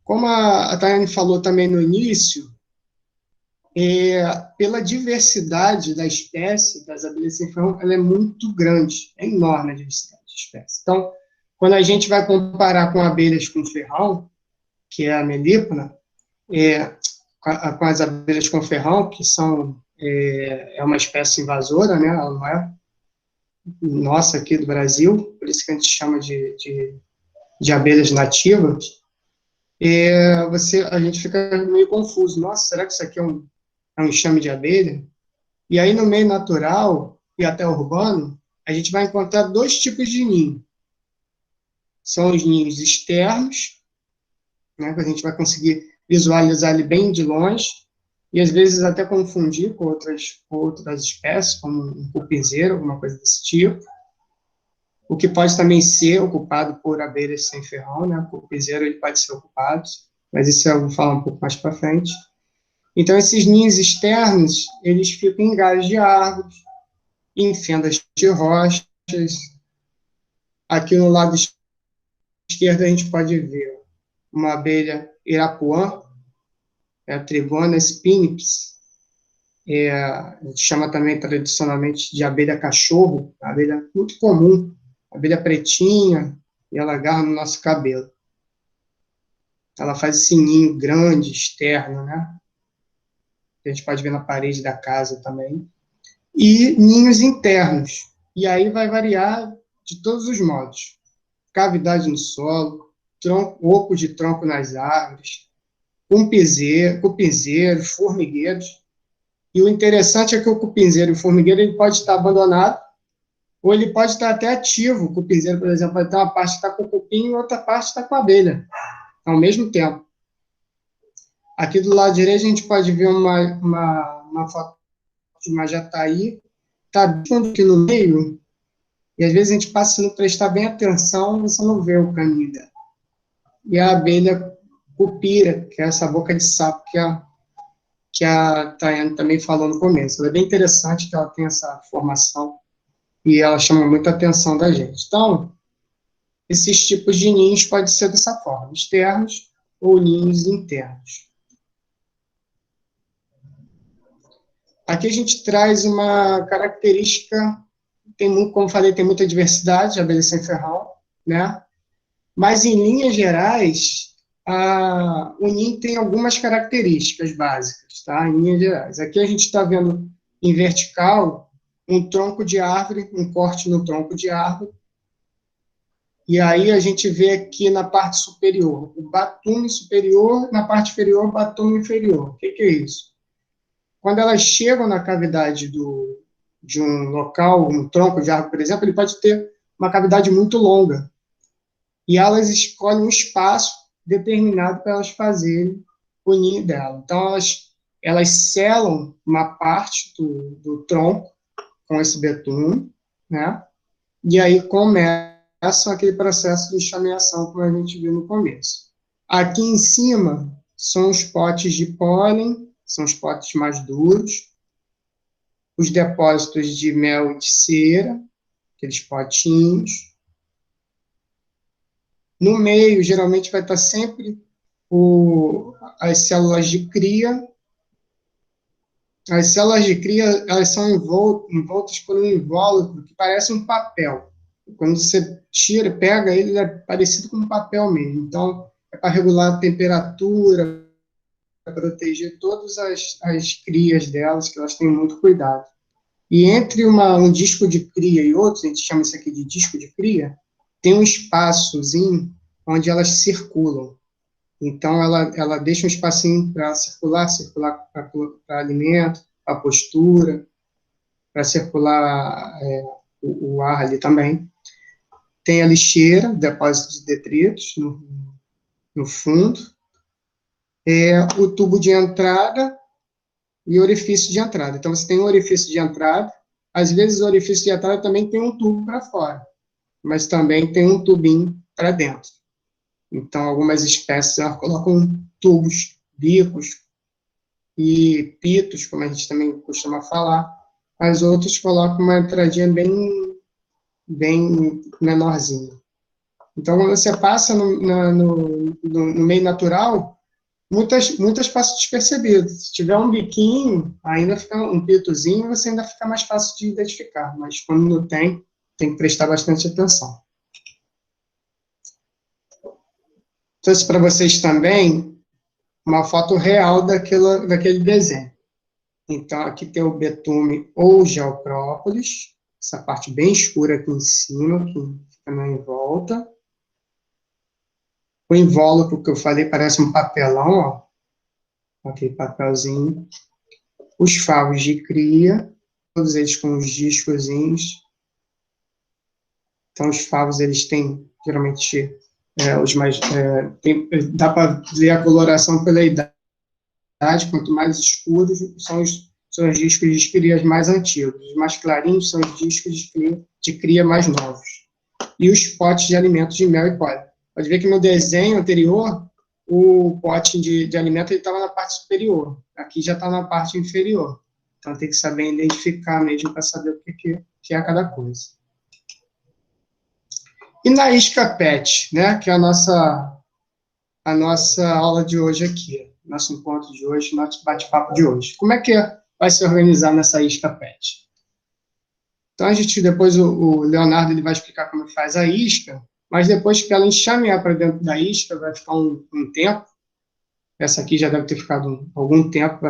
Como a Tayane falou também no início, pela diversidade da espécie das abelhas sem ferrão, ela é muito grande, é enorme a diversidade de espécies. Então, quando a gente vai comparar com abelhas com ferrão, que é a melípona, com as abelhas com ferrão, que é uma espécie invasora, né? Ela não é nossa aqui do Brasil, por isso que a gente chama de abelhas nativas. A gente fica meio confuso. Nossa, será que isso aqui é um enxame de abelha? E aí, no meio natural e até urbano, a gente vai encontrar dois tipos de ninho. São os ninhos externos, né, que a gente vai conseguir visualizar ele bem de longe, e às vezes até confundir com outras espécies, como um cupinzeiro, alguma coisa desse tipo. O que pode também ser ocupado por abelhas sem ferrão, né? O cupinzeiro ele pode ser ocupado, mas isso eu vou falar um pouco mais para frente. Então, esses ninhos externos, eles ficam em galhos de árvores, em fendas de rochas. Aqui no lado esquerdo a gente pode ver uma abelha irapuã, a Trigona spinipes, a gente chama também tradicionalmente de abelha cachorro, uma abelha muito comum, abelha pretinha, e ela agarra no nosso cabelo. Ela faz esse ninho grande, externo, né? Que a gente pode ver na parede da casa também. E ninhos internos. E aí vai variar de todos os modos. Cavidade no solo, oco de tronco nas árvores, cupinzeiros, formigueiros. E o interessante é que o cupinzeiro e o formigueiro ele pode estar abandonado, ou ele pode estar até ativo. O cupinzeiro, por exemplo, vai ter uma parte que está com o cupim e outra parte está com a abelha, ao mesmo tempo. Aqui do lado direito a gente pode ver uma foto de uma jataí, está bem aqui no meio, e às vezes a gente passa, se não prestar bem atenção, você não vê o caminho dela. E a abelha cupira, que é essa boca de sapo que a Tayane também falou no começo. Ela é bem interessante que ela tem essa formação e ela chama muita atenção da gente. Então, esses tipos de ninhos podem ser dessa forma, externos ou ninhos internos. Aqui a gente traz uma característica, como falei, tem muita diversidade de abelha sem ferrão, né? Mas, em linhas gerais, o ninho tem algumas características básicas, tá? Em linhas gerais. Aqui a gente está vendo em vertical um tronco de árvore, um corte no tronco de árvore, e aí a gente vê aqui na parte superior o batume superior, na parte inferior o batume inferior. O que é isso? Quando elas chegam na cavidade de um local, um tronco de árvore, por exemplo, ele pode ter uma cavidade muito longa, e elas escolhem um espaço determinado para elas fazerem o ninho dela. Então, elas selam uma parte do tronco com esse betume, né? E aí começa aquele processo de enxameação, como a gente viu no começo. Aqui em cima são os potes de pólen, são os potes mais duros, os depósitos de mel e de cera, aqueles potinhos. No meio, geralmente, vai estar sempre as células de cria. As células de cria, elas são envoltas por um invólucro que parece um papel. Quando você pega ele é parecido com um papel mesmo. Então, é para regular a temperatura, para proteger todas as crias delas, que elas têm muito cuidado. E entre um disco de cria e outro, a gente chama isso aqui de disco de cria, tem um espaçozinho onde elas circulam. Então, ela deixa um espacinho para circular para alimento, para postura, para circular o ar ali também. Tem a lixeira, depósito de detritos no fundo. O tubo de entrada e orifício de entrada. Então, você tem um orifício de entrada. Às vezes, o orifício de entrada também tem um tubo para fora, mas também tem um tubinho para dentro. Então, algumas espécies colocam tubos, bicos e pitos, como a gente também costuma falar. As outras colocam uma entradinha bem menorzinha. Então, quando você passa no meio natural, muitas passam despercebidas. Se tiver um biquinho, ainda fica um pitozinho, você ainda fica mais fácil de identificar. Mas quando não tem que prestar bastante atenção. Trouxe para vocês também uma foto real daquele desenho. Então, aqui tem o betume ou geoprópolis, essa parte bem escura aqui em cima, que fica na volta. O invólucro que eu falei parece um papelão, ó, aquele papelzinho. Os favos de cria, todos eles com os discozinhos. Então, os favos, eles têm, geralmente, os mais... dá para ver a coloração pela idade, quanto mais escuros são os discos de cria mais antigos, os mais clarinhos são os discos de cria mais novos. E os potes de alimentos de mel e pólen. Pode ver que no desenho anterior, o pote de alimento estava na parte superior, aqui já está na parte inferior. Então, tem que saber identificar mesmo para saber o que é cada coisa. E na isca PET, né, que é a nossa aula de hoje aqui, nosso encontro de hoje, nosso bate-papo de hoje. Como é que vai se organizar nessa isca PET? Então, depois o Leonardo ele vai explicar como faz a isca, mas depois que ela enxamear para dentro da isca, vai ficar um tempo. Essa aqui já deve ter ficado algum tempo,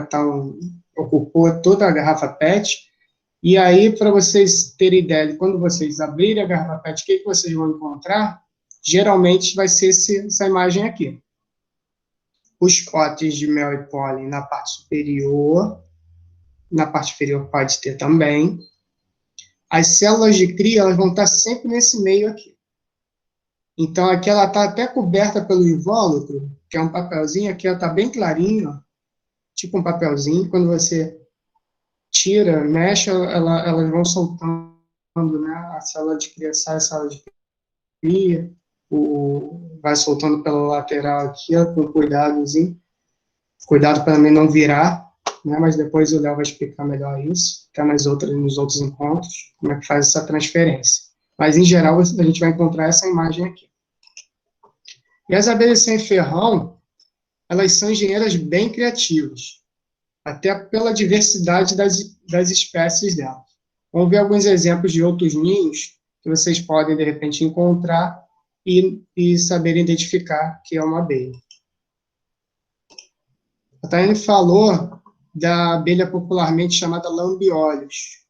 ocupou toda a garrafa PET. E aí, para vocês terem ideia de quando vocês abrirem a garrafa PET, o que vocês vão encontrar? Geralmente vai ser essa imagem aqui. Os potes de mel e pólen na parte superior. Na parte inferior pode ter também. As células de cria, elas vão estar sempre nesse meio aqui. Então, aqui ela está até coberta pelo invólucro, que é um papelzinho, aqui ela está bem clarinho, ó, tipo um papelzinho. Quando você tira, mexe, elas vão soltando, né? A célula de cria sai, a célula de cria, vai soltando pela lateral aqui, ó, com cuidadozinho. Cuidado para também não virar, né? Mas depois o Léo vai explicar melhor isso, até nos outros encontros, como é que faz essa transferência. Mas, em geral, a gente vai encontrar essa imagem aqui. E as abelhas sem ferrão, elas são engenheiras bem criativas, até pela diversidade das espécies delas. Vamos ver alguns exemplos de outros ninhos que vocês podem, de repente, encontrar e saber identificar que é uma abelha. A Tayane falou da abelha popularmente chamada lambiolhos,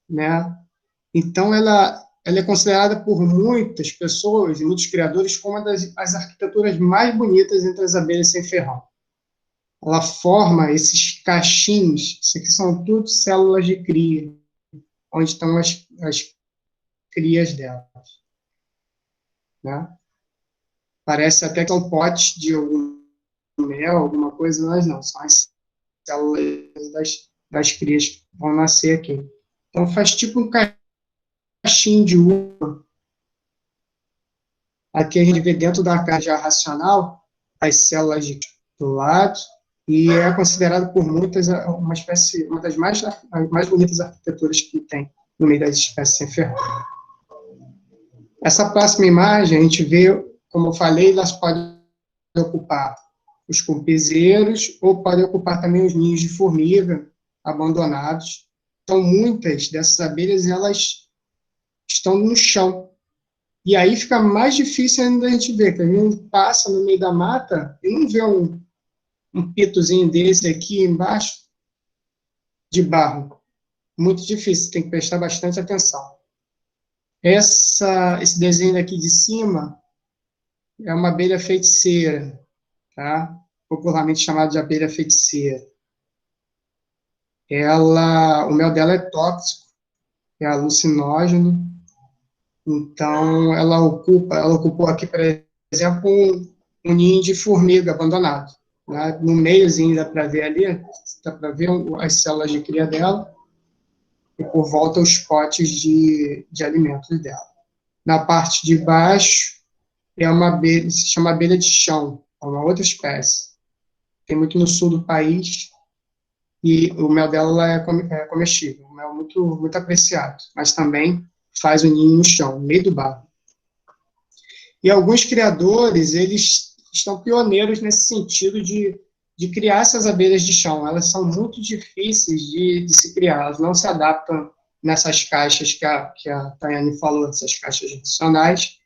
né? Então, ela é considerada por muitas pessoas, muitos criadores, como uma das arquiteturas mais bonitas entre as abelhas sem ferrão. Ela forma esses cachinhos, isso aqui são tudo células de cria, onde estão as crias delas. Né? Parece até que são potes de algum mel, alguma coisa, mas não, são as células das crias que vão nascer aqui. Então, faz tipo um cachinho de uva. Aqui a gente vê dentro da caixa racional as células do lado, e é considerado por muitas uma das mais bonitas arquiteturas que tem no meio das espécies sem ferrão. Essa próxima imagem, a gente vê, como eu falei, elas podem ocupar os cupizeiros, ou podem ocupar também os ninhos de formiga abandonados. Então, muitas dessas abelhas, elas estão no chão. E aí fica mais difícil ainda a gente ver, que a gente passa no meio da mata e não vê um pitozinho desse aqui embaixo de barro. Muito difícil, tem que prestar bastante atenção. Esse desenho aqui de cima é uma abelha feiticeira. tá? Popularmente chamada de abelha feiticeira. O mel dela é tóxico, é alucinógeno, então ela ocupou aqui, por exemplo, um ninho de formiga abandonado, né? No meiozinho dá para ver ali, dá para ver as células de cria dela, e por volta os potes de alimentos dela. Na parte de baixo é uma abelha, se chama abelha de chão, é uma outra espécie. Tem muito no sul do país, e o mel dela é comestível, um mel muito, muito apreciado, mas também faz o ninho no chão, no meio do barro. E alguns criadores, eles estão pioneiros nesse sentido de criar essas abelhas de chão. Elas são muito difíceis de se criar, elas não se adaptam nessas caixas que a Tayane falou, essas caixas tradicionais,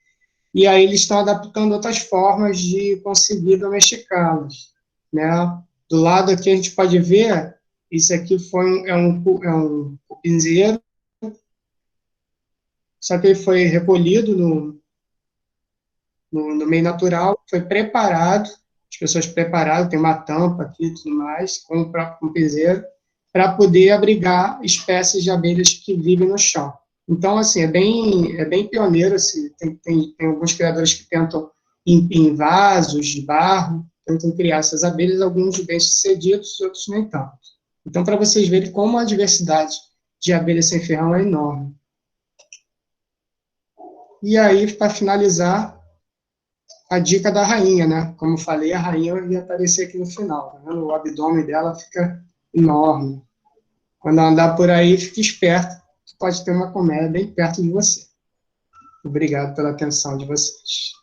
e aí eles estão adaptando outras formas de conseguir domesticá-las, né? Do lado aqui a gente pode ver, isso aqui é um cupinzeiro, só que ele foi recolhido no meio natural, foi preparado, as pessoas prepararam, tem uma tampa aqui e tudo mais, com o próprio cupinzeiro, para poder abrigar espécies de abelhas que vivem no chão. Então, assim, é bem pioneiro, assim, tem alguns criadores que tentam, em vasos de barro, tentam criar essas abelhas, alguns bem-sucedidos, outros nem tanto. Então, para vocês verem como a diversidade de abelhas sem ferrão é enorme. E aí, para finalizar, a dica da rainha, né? Como eu falei, a rainha ia aparecer aqui no final, tá vendo? O abdômen dela fica enorme. Quando andar por aí, fique esperto, pode ter uma colmeia bem perto de você. Obrigado pela atenção de vocês.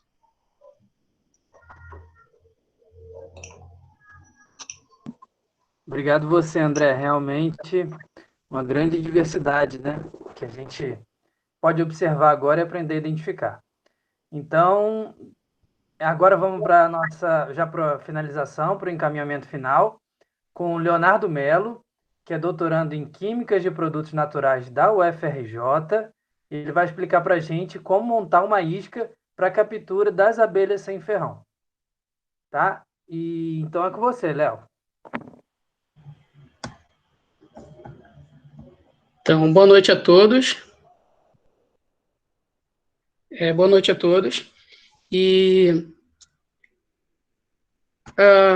Obrigado você, André. Realmente uma grande diversidade, né? Que a gente pode observar agora e aprender a identificar. Então, agora vamos para a nossa, já para a finalização, para o encaminhamento final, com o Leonardo Melo, que é doutorando em Químicas de Produtos Naturais da UFRJ. Ele vai explicar para a gente como montar uma isca para a captura das abelhas sem ferrão. Tá? E então é com você, Léo. Então, boa noite a todos. Boa noite a todos. E,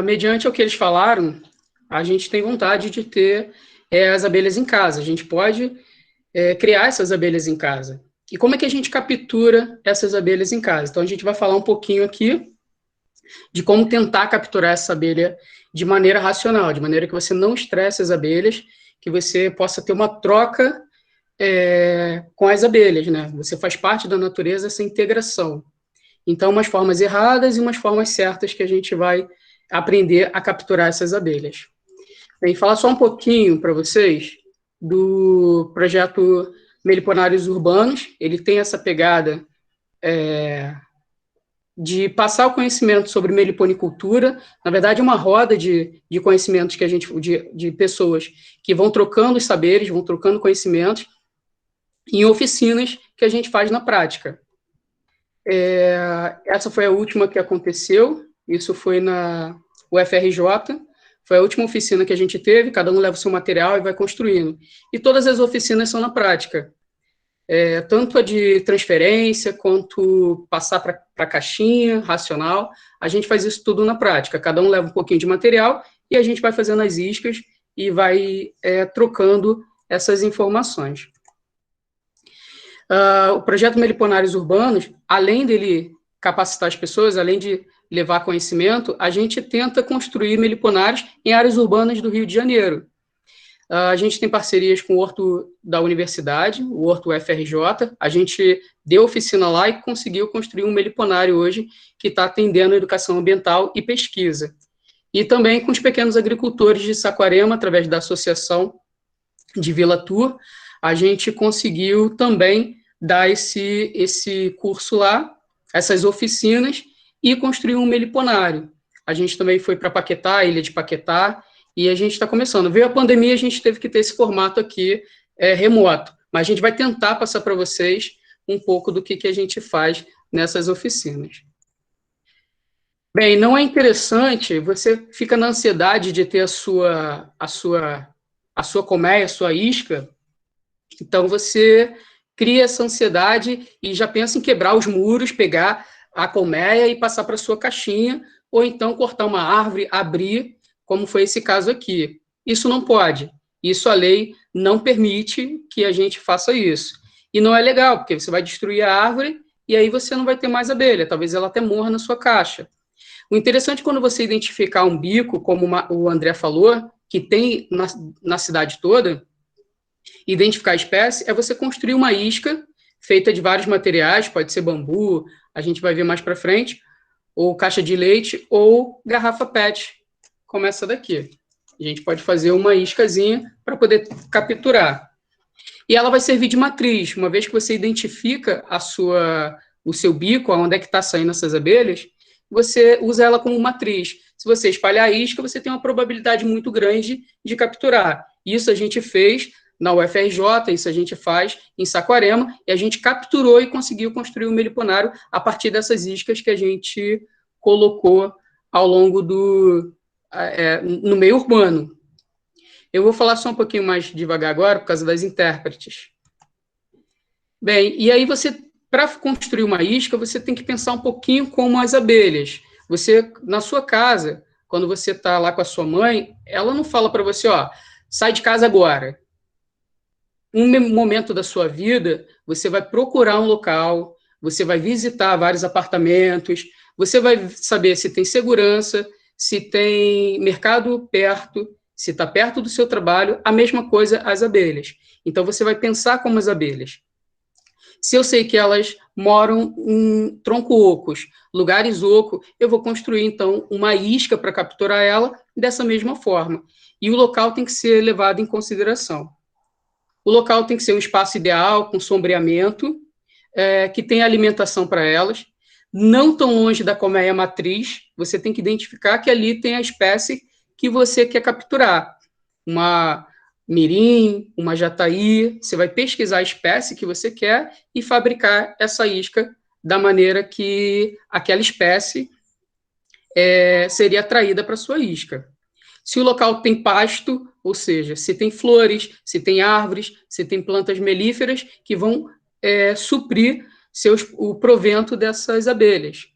mediante o que eles falaram, a gente tem vontade de ter as abelhas em casa. A gente pode criar essas abelhas em casa. E como é que a gente captura essas abelhas em casa? Então, a gente vai falar um pouquinho aqui de como tentar capturar essa abelha de maneira racional, de maneira que você não estresse as abelhas, que você possa ter uma troca com as abelhas, né? Você faz parte da natureza, essa integração. Então, umas formas erradas e umas formas certas que a gente vai aprender a capturar essas abelhas. Bem, falar só um pouquinho para vocês do projeto Meliponários Urbanos. Ele tem essa pegada de passar o conhecimento sobre meliponicultura, na verdade, uma roda de conhecimentos que de pessoas que vão trocando os saberes, vão trocando conhecimentos, em oficinas que a gente faz na prática. Essa foi a última que aconteceu, isso foi na UFRJ, foi a última oficina que a gente teve, cada um leva o seu material e vai construindo. E todas as oficinas são na prática. Tanto a de transferência, quanto passar para a caixinha, racional, a gente faz isso tudo na prática. Cada um leva um pouquinho de material e a gente vai fazendo as iscas e vai trocando essas informações. O projeto Meliponários Urbanos, além dele capacitar as pessoas, além de levar conhecimento, a gente tenta construir meliponários em áreas urbanas do Rio de Janeiro. A gente tem parcerias com o Horto da Universidade, o Horto UFRJ, a gente deu oficina lá e conseguiu construir um meliponário hoje que está atendendo a educação ambiental e pesquisa. E também com os pequenos agricultores de Saquarema, através da Associação de Vila Tour, a gente conseguiu também dar esse curso lá, essas oficinas, e construir um meliponário. A gente também foi para Paquetá, Ilha de Paquetá, e a gente está começando. Veio a pandemia, a gente teve que ter esse formato aqui remoto, mas a gente vai tentar passar para vocês um pouco do que a gente faz nessas oficinas. Bem, não é interessante, você fica na ansiedade de ter a sua colmeia, a sua isca, então você cria essa ansiedade e já pensa em quebrar os muros, pegar a colmeia e passar para a sua caixinha, ou então cortar uma árvore, abrir, como foi esse caso aqui. Isso não pode. Isso a lei não permite que a gente faça isso. E não é legal, porque você vai destruir a árvore e aí você não vai ter mais abelha, talvez ela até morra na sua caixa. O interessante, quando você identificar um bico, como o André falou, que tem na cidade toda, identificar a espécie, é você construir uma isca feita de vários materiais, pode ser bambu, a gente vai ver mais para frente, ou caixa de leite, ou garrafa PET, como essa daqui. A gente pode fazer uma iscazinha para poder capturar. E ela vai servir de matriz. Uma vez que você identifica o seu bico, onde é que está saindo essas abelhas, você usa ela como matriz. Se você espalhar a isca, você tem uma probabilidade muito grande de capturar. Isso a gente fez na UFRJ, isso a gente faz em Saquarema, e a gente capturou e conseguiu construir o meliponário a partir dessas iscas que a gente colocou ao longo no meio urbano. Eu vou falar só um pouquinho mais devagar agora, por causa das intérpretes. Bem, e aí para construir uma isca, você tem que pensar um pouquinho como as abelhas. Você, na sua casa, quando você está lá com a sua mãe, ela não fala para você, ó, sai de casa agora. Um momento da sua vida, você vai procurar um local, você vai visitar vários apartamentos, você vai saber se tem segurança, se tem mercado perto, se está perto do seu trabalho, a mesma coisa as abelhas. Então, você vai pensar como as abelhas. Se eu sei que elas moram em tronco ocos, lugares ocos, eu vou construir, então, uma isca para capturar ela dessa mesma forma. E o local tem que ser levado em consideração. O local tem que ser um espaço ideal, com sombreamento, que tenha alimentação para elas, não tão longe da colmeia matriz, você tem que identificar que ali tem a espécie que você quer capturar. Uma mirim, uma jataí, você vai pesquisar a espécie que você quer e fabricar essa isca da maneira que aquela espécie seria atraída para a sua isca. Se o local tem pasto, ou seja, se tem flores, se tem árvores, se tem plantas melíferas que vão suprir o provento dessas abelhas.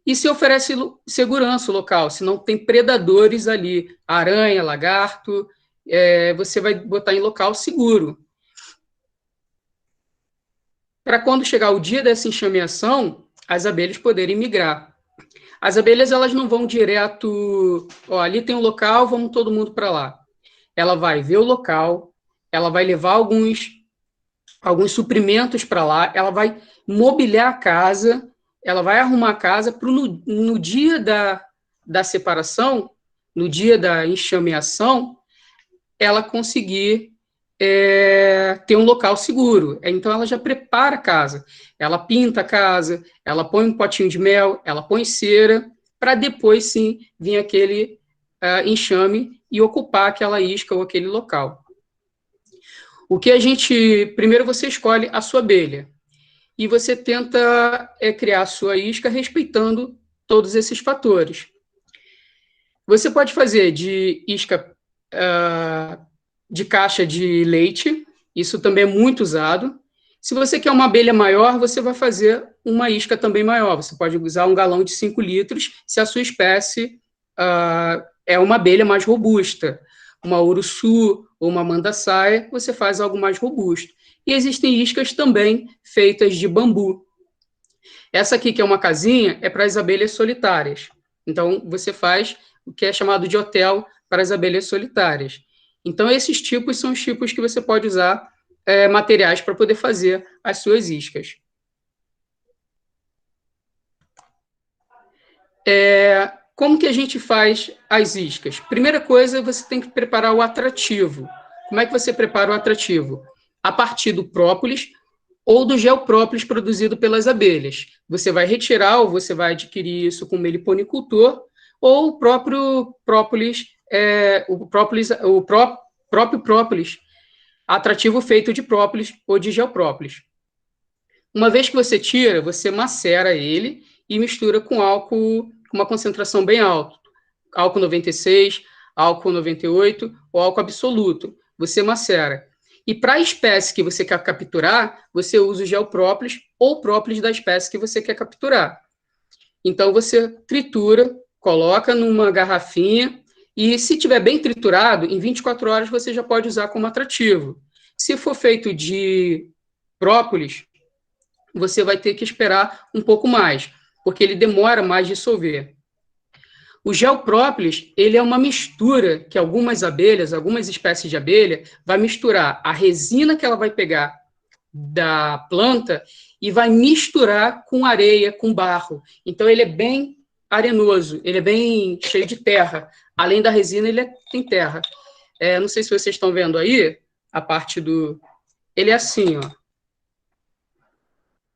E se oferece segurança local, se não tem predadores ali, aranha, lagarto, você vai botar em local seguro. Para quando chegar o dia dessa enxameação, as abelhas poderem migrar. As abelhas, elas não vão direto, ó, ali tem um local, vamos todo mundo para lá. Ela vai ver o local, ela vai levar alguns suprimentos para lá, ela vai mobiliar a casa, ela vai arrumar a casa para no dia da separação, no dia da enxameação, ela conseguir ter um local seguro. Então, ela já prepara a casa, ela pinta a casa, ela põe um potinho de mel, ela põe cera, para depois, sim, vir aquele enxame e ocupar aquela isca ou aquele local. Primeiro você escolhe a sua abelha, e você tenta criar a sua isca respeitando todos esses fatores. Você pode fazer de isca de caixa de leite, isso também é muito usado. Se você quer uma abelha maior, você vai fazer uma isca também maior. Você pode usar um galão de 5 litros, se a sua espécie é uma abelha mais robusta. Uma uruçu ou uma mandaçaia, você faz algo mais robusto. E existem iscas também feitas de bambu. Essa aqui, que é uma casinha, é para as abelhas solitárias. Então, você faz o que é chamado de hotel para as abelhas solitárias. Então, esses tipos são os tipos que você pode usar materiais para poder fazer as suas iscas. Como que a gente faz as iscas? Primeira coisa, você tem que preparar o atrativo. Como é que você prepara o atrativo? A partir do própolis ou do gel própolis produzido pelas abelhas. Você vai retirar ou você vai adquirir isso com meliponicultor, ou o próprio própolis, próprio própolis, atrativo feito de própolis ou de gel própolis. Uma vez que você tira, você macera ele e mistura com álcool com uma concentração bem alta, álcool 96, álcool 98 ou álcool absoluto. Você macera. E para a espécie que você quer capturar, você usa o gel própolis ou própolis da espécie que você quer capturar. Então, você tritura, coloca numa garrafinha e, se tiver bem triturado, em 24 horas você já pode usar como atrativo. Se for feito de própolis, você vai ter que esperar um pouco mais, porque ele demora mais de dissolver. O gel própolis, ele é uma mistura que algumas abelhas, algumas espécies de abelha, vai misturar a resina que ela vai pegar da planta e vai misturar com areia, com barro. Então, ele é bem arenoso, ele é bem cheio de terra. Além da resina, tem terra. Não sei se vocês estão vendo aí, a parte do... Ele é assim, ó.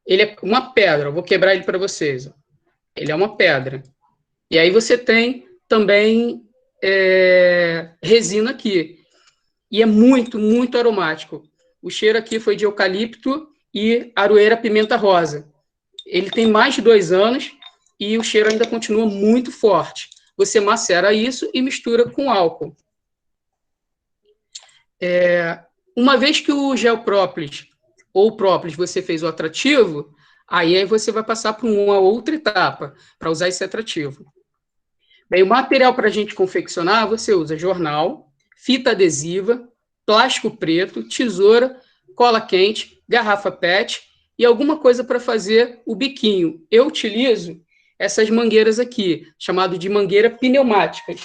Ele é uma pedra, eu vou quebrar ele para vocês. Ó. Ele é uma pedra. E aí você tem também resina aqui. E é muito, muito aromático. O cheiro aqui foi de eucalipto e aroeira pimenta rosa. Ele tem mais de 2 anos e o cheiro ainda continua muito forte. Você macera isso e mistura com álcool. Uma vez que o gel própolis ou própolis você fez o atrativo, aí você vai passar por uma outra etapa para usar esse atrativo. Bem, o material para a gente confeccionar, você usa jornal, fita adesiva, plástico preto, tesoura, cola quente, garrafa PET e alguma coisa para fazer o biquinho. Eu utilizo essas mangueiras aqui, chamado de mangueira pneumáticas.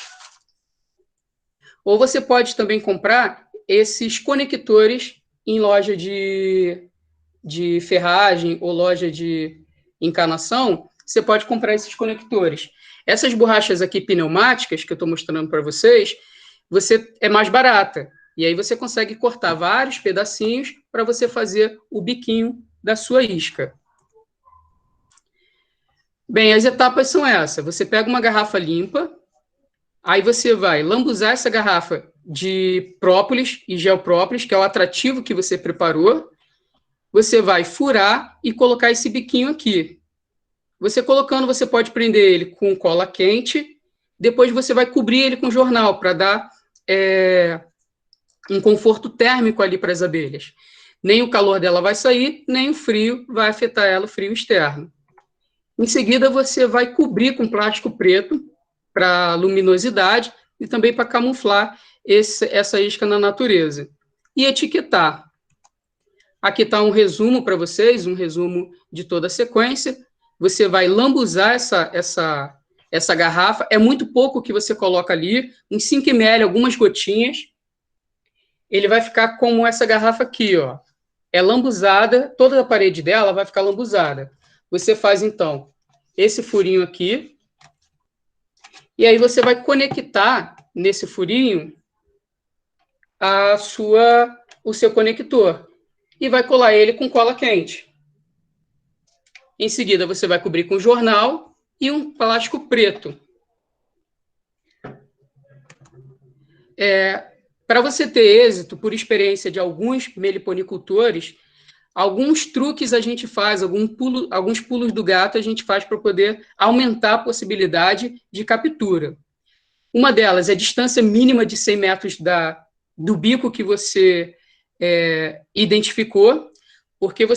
Ou você pode também comprar esses conectores em loja de ferragem ou loja de encanação, você pode comprar esses conectores. Essas borrachas aqui pneumáticas, que eu estou mostrando para vocês, é mais barata. E aí você consegue cortar vários pedacinhos para você fazer o biquinho da sua isca. Bem, as etapas são essas. Você pega uma garrafa limpa, aí você vai lambuzar essa garrafa de própolis e gel própolis, que é o atrativo que você preparou. Você vai furar e colocar esse biquinho aqui. Você colocando, você pode prender ele com cola quente, depois você vai cobrir ele com jornal para dar um conforto térmico ali para as abelhas. Nem o calor dela vai sair, nem o frio vai afetar ela, o frio externo. Em seguida, você vai cobrir com plástico preto para luminosidade e também para camuflar essa isca na natureza. E etiquetar. Aqui está um resumo para vocês, um resumo de toda a sequência. Você vai lambuzar essa garrafa. É muito pouco que você coloca ali, uns 5 ml, algumas gotinhas. Ele vai ficar como essa garrafa aqui, ó. É lambuzada, toda a parede dela vai ficar lambuzada. Você faz, então, esse furinho aqui. E aí você vai conectar nesse furinho o seu conector. E vai colar ele com cola quente. Em seguida, você vai cobrir com jornal e um plástico preto. Para você ter êxito, por experiência de alguns meliponicultores, alguns truques a gente faz, alguns pulos do gato a gente faz para poder aumentar a possibilidade de captura. Uma delas é a distância mínima de 100 metros do bico que você identificou, porque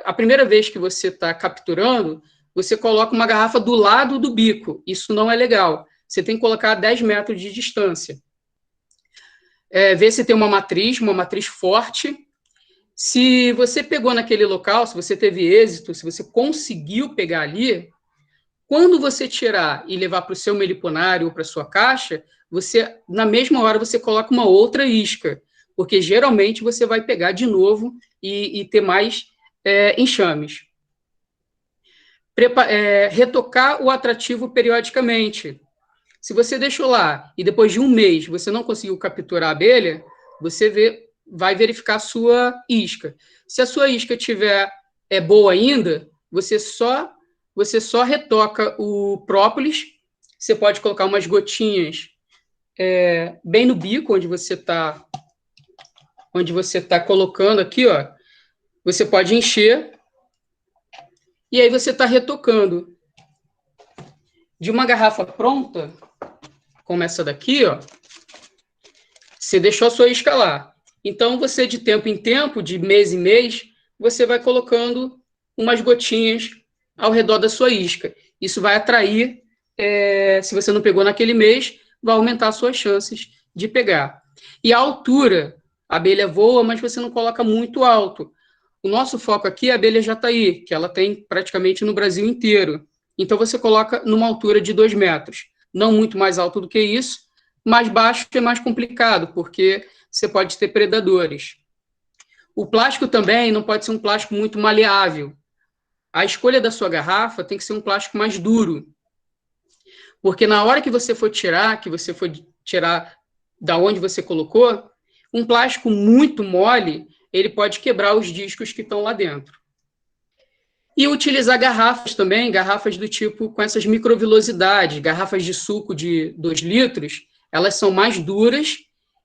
a primeira vez que você está capturando, você coloca uma garrafa do lado do bico. Isso não é legal. Você tem que colocar a 10 metros de distância. Ver se tem uma matriz forte. Se você pegou naquele local, se você teve êxito, se você conseguiu pegar ali, quando você tirar e levar para o seu meliponário ou para a sua caixa, na mesma hora você coloca uma outra isca, porque geralmente você vai pegar de novo e ter mais enxames. Retocar o atrativo periodicamente. Se você deixou lá e depois de um mês você não conseguiu capturar a abelha, você vai verificar a sua isca. Se a sua isca estiver boa ainda, você só retoca o própolis. Você pode colocar umas gotinhas bem no bico, onde você está colocando aqui, ó. Você pode encher e aí você está retocando. de uma garrafa pronta, como essa daqui, ó, você deixou a sua isca lá. Então, você, de tempo em tempo, de mês em mês, você vai colocando umas gotinhas ao redor da sua isca. Isso vai atrair, se você não pegou naquele mês, vai aumentar as suas chances de pegar. E a altura, a abelha voa, mas você não coloca muito alto. O nosso foco aqui é a abelha jataí, que ela tem praticamente no Brasil inteiro. Então, você coloca numa altura de 2 metros. Não muito mais alto do que isso, mais baixo é mais complicado, porque você pode ter predadores. O plástico também não pode ser um plástico muito maleável. A escolha da sua garrafa tem que ser um plástico mais duro. Porque na hora que você for tirar da onde você colocou, um plástico muito mole, ele pode quebrar os discos que estão lá dentro. E utilizar garrafas também, garrafas do tipo com essas microvilosidades, garrafas de suco de 2 litros, elas são mais duras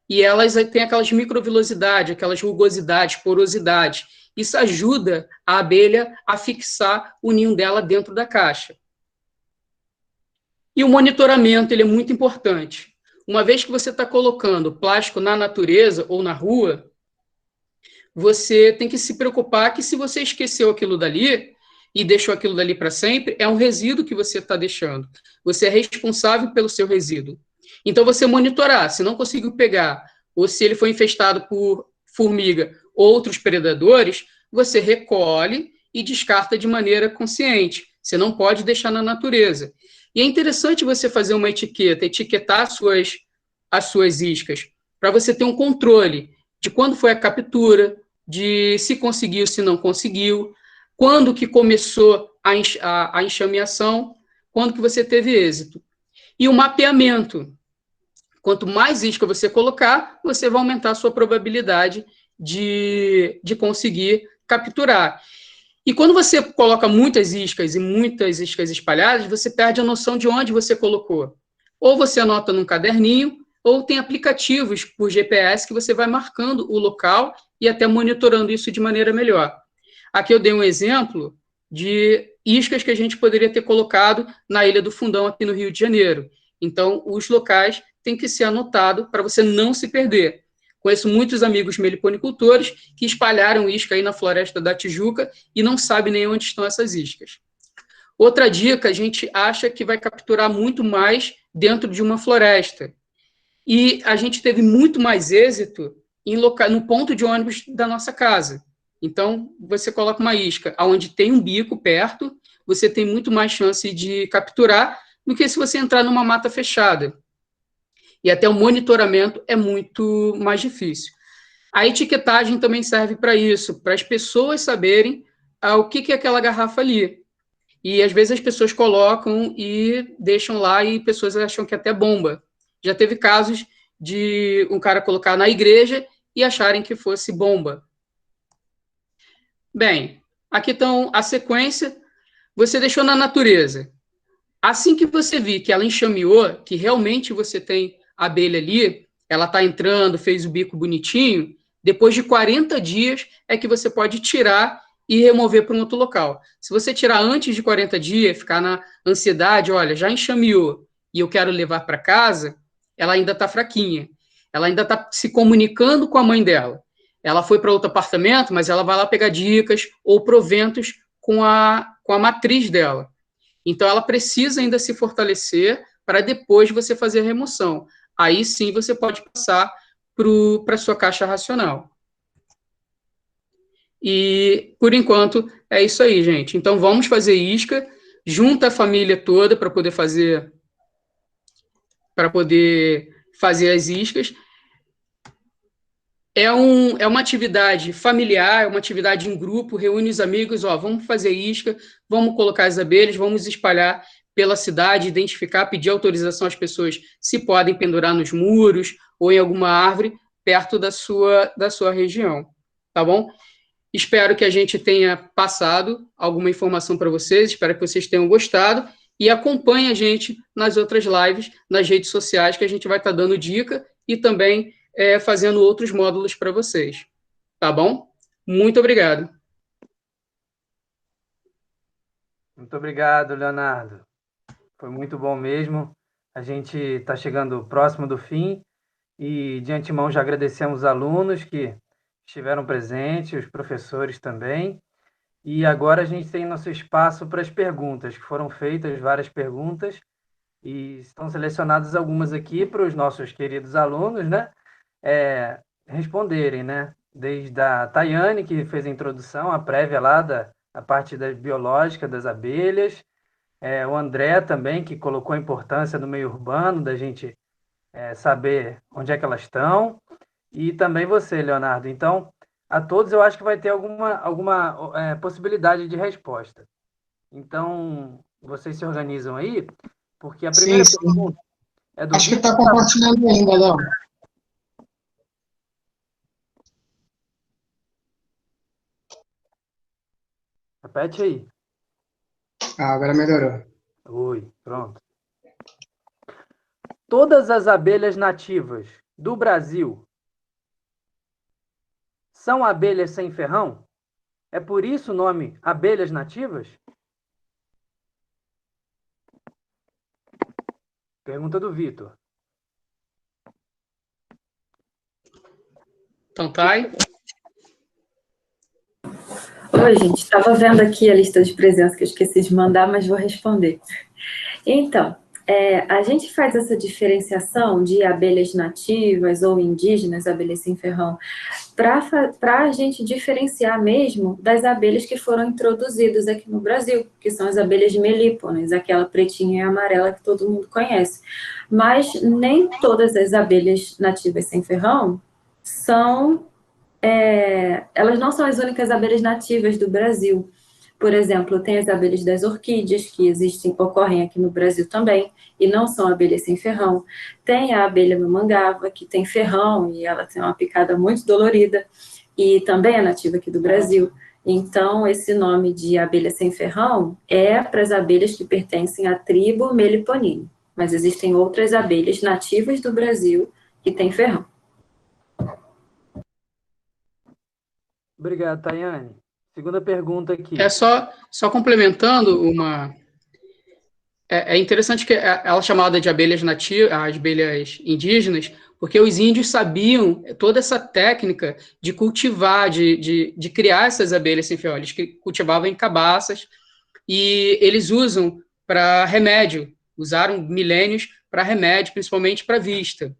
e elas têm aquelas microvilosidades, aquelas rugosidades, porosidades. Isso ajuda a abelha a fixar o ninho dela dentro da caixa. E o monitoramento, ele é muito importante. Uma vez que você está colocando plástico na natureza ou na rua, você tem que se preocupar que se você esqueceu aquilo dali e deixou aquilo dali para sempre, é um resíduo que você está deixando. Você é responsável pelo seu resíduo. Então, você monitorar, se não conseguiu pegar, ou se ele foi infestado por formiga ou outros predadores, você recolhe e descarta de maneira consciente. Você não pode deixar na natureza. E é interessante você fazer uma etiqueta, etiquetar as suas iscas, para você ter um controle de quando foi a captura, de se conseguiu, se não conseguiu, quando que começou a enxameação, quando que você teve êxito. E o mapeamento. Quanto mais isca você colocar, você vai aumentar a sua probabilidade de conseguir capturar. E quando você coloca muitas iscas e muitas iscas espalhadas, você perde a noção de onde você colocou. Ou você anota num caderninho, ou tem aplicativos por GPS que você vai marcando o local e até monitorando isso de maneira melhor. Aqui eu dei um exemplo de iscas que a gente poderia ter colocado na Ilha do Fundão, aqui no Rio de Janeiro. Então, os locais têm que ser anotados para você não se perder. Conheço muitos amigos meliponicultores que espalharam isca aí na floresta da Tijuca e não sabem nem onde estão essas iscas. Outra dica, a gente acha que vai capturar muito mais dentro de uma floresta. E a gente teve muito mais êxito no ponto de ônibus da nossa casa. Então, você coloca uma isca onde tem um bico perto, você tem muito mais chance de capturar do que se você entrar numa mata fechada. E até o monitoramento é muito mais difícil. A etiquetagem também serve para isso, para as pessoas saberem o que é aquela garrafa ali. E, às vezes, as pessoas colocam e deixam lá e pessoas acham que é até bomba. Já teve casos de um cara colocar na igreja e acharem que fosse bomba. Bem, aqui estão a sequência. Você deixou na natureza. Assim que você vir que ela enxameou, que realmente você tem a abelha ali, ela está entrando, fez o bico bonitinho, depois de 40 dias é que você pode tirar e remover para um outro local. Se você tirar antes de 40 dias, ficar na ansiedade, olha, já enxameou e eu quero levar para casa, ela ainda está fraquinha. Ela ainda está se comunicando com a mãe dela. Ela foi para outro apartamento, mas ela vai lá pegar dicas ou proventos com a matriz dela. Então, ela precisa ainda se fortalecer para depois você fazer a remoção. Aí sim você pode passar para a sua caixa racional. E, por enquanto, é isso aí, gente. Então, vamos fazer isca, junta a família toda para poder fazer as iscas. É uma atividade familiar, é uma atividade em grupo, reúne os amigos, vamos fazer isca, vamos colocar as abelhas, vamos espalhar pela cidade, identificar, pedir autorização às pessoas se podem pendurar nos muros ou em alguma árvore perto da sua região, tá bom? Espero que a gente tenha passado alguma informação para vocês, espero que vocês tenham gostado e acompanhe a gente nas outras lives, nas redes sociais, que a gente vai estar dando dica e também fazendo outros módulos para vocês. Tá bom? Muito obrigado. Muito obrigado, Leonardo. Foi muito bom mesmo. A gente está chegando próximo do fim e, de antemão, já agradecemos os alunos que estiveram presentes, os professores também. E agora a gente tem nosso espaço para as perguntas, que foram feitas várias perguntas e estão selecionadas algumas aqui para os nossos queridos alunos, né, responderem, né? Desde a Tayane, que fez a introdução, a prévia lá da parte da biológica das abelhas, o André também, que colocou a importância do meio urbano, da gente saber onde é que elas estão, e também você, Leonardo. Então, a todos eu acho que vai ter alguma possibilidade de resposta. Então, vocês se organizam aí, porque a primeira pergunta é do Acho que Vitor. está compartilhando ainda, Léo. Repete aí. Agora melhorou. Oi, pronto. Todas as abelhas nativas do Brasil são abelhas sem ferrão? É por isso o nome abelhas nativas? Pergunta do Vitor. Então, Thay? Oi, gente, estava vendo aqui a lista de presença que eu esqueci de mandar, mas vou responder. Então, a gente faz essa diferenciação de abelhas nativas ou indígenas, abelhas sem ferrão, para a gente diferenciar mesmo das abelhas que foram introduzidas aqui no Brasil, que são as abelhas melíponas, aquela pretinha e amarela que todo mundo conhece. Mas nem todas as abelhas nativas sem ferrão são... elas não são as únicas abelhas nativas do Brasil. Por exemplo, tem as abelhas das orquídeas, que ocorrem aqui no Brasil também, e não são abelhas sem ferrão. Tem a abelha mamangava, que tem ferrão, e ela tem uma picada muito dolorida, e também é nativa aqui do Brasil. Então, esse nome de abelha sem ferrão é para as abelhas que pertencem à tribo Meliponine. Mas existem outras abelhas nativas do Brasil que têm ferrão. Obrigado, Tayane. Segunda pergunta aqui. Só complementando uma... É interessante que ela é chamada de abelhas nativas, as abelhas indígenas, porque os índios sabiam toda essa técnica de cultivar, de criar essas abelhas sem ferrão. Eles cultivavam em cabaças e eles usam para remédio, usaram milênios para remédio, principalmente para vista,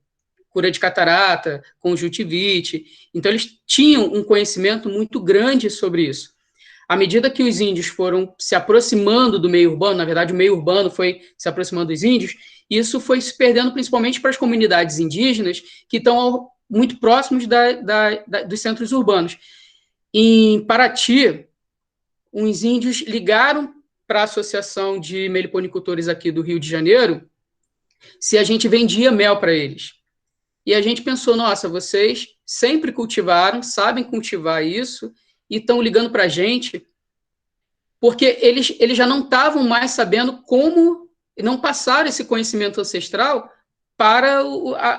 cura de catarata, conjuntivite. Então, eles tinham um conhecimento muito grande sobre isso. À medida que os índios foram se aproximando do meio urbano, na verdade, o meio urbano foi se aproximando dos índios, isso foi se perdendo principalmente para as comunidades indígenas que estão muito próximos dos centros urbanos. Em Paraty, uns índios ligaram para a Associação de Meliponicultores aqui do Rio de Janeiro se a gente vendia mel para eles. E a gente pensou, nossa, vocês sempre cultivaram, sabem cultivar isso, e estão ligando para a gente, porque eles já não estavam mais sabendo como não passar esse conhecimento ancestral para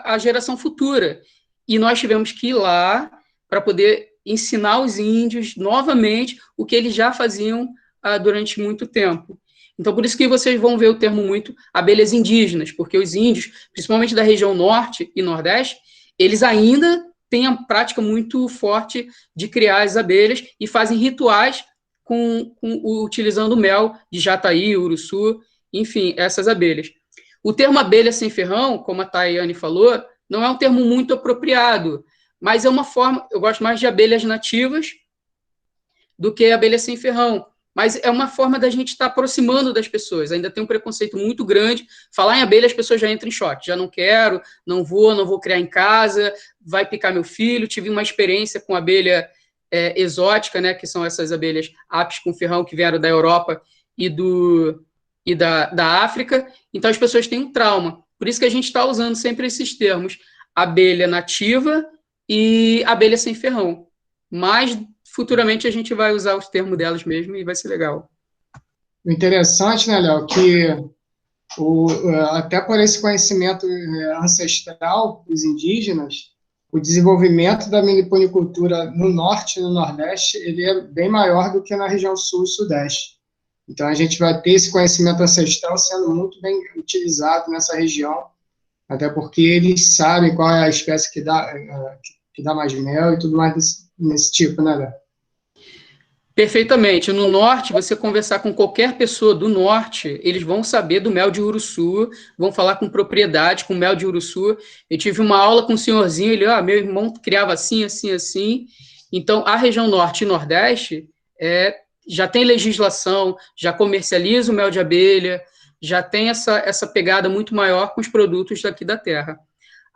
a geração futura. E nós tivemos que ir lá para poder ensinar os índios novamente o que eles já faziam durante muito tempo. Então, por isso que vocês vão ver o termo muito abelhas indígenas, porque os índios, principalmente da região norte e nordeste, eles ainda têm a prática muito forte de criar as abelhas e fazem rituais utilizando mel de jataí, uruçu, enfim, essas abelhas. O termo abelha sem ferrão, como a Tayane falou, não é um termo muito apropriado, mas é uma forma, eu gosto mais de abelhas nativas do que abelha sem ferrão, mas é uma forma da gente estar aproximando das pessoas. Ainda tem um preconceito muito grande. Falar em abelha, as pessoas já entram em choque. Já não quero, não vou criar em casa, vai picar meu filho. Tive uma experiência com abelha exótica, né, que são essas abelhas apis com ferrão que vieram da Europa e da África. Então, as pessoas têm um trauma. Por isso que a gente está usando sempre esses termos. Abelha nativa e abelha sem ferrão. Mas futuramente a gente vai usar os termos delas mesmo e vai ser legal. O interessante, né, Léo, que até por esse conhecimento ancestral dos indígenas, o desenvolvimento da meliponicultura no norte e no nordeste, ele é bem maior do que na região sul e sudeste. Então, a gente vai ter esse conhecimento ancestral sendo muito bem utilizado nessa região, até porque eles sabem qual é a espécie que dá mais mel e tudo mais nesse tipo, né, Léo? Perfeitamente. No norte, você conversar com qualquer pessoa do norte, eles vão saber do mel de uruçu, vão falar com propriedade, com mel de uruçu. Eu tive uma aula com um senhorzinho, ele, meu irmão criava assim, assim, assim. Então, a região norte e nordeste já tem legislação, já comercializa o mel de abelha, já tem essa pegada muito maior com os produtos daqui da terra.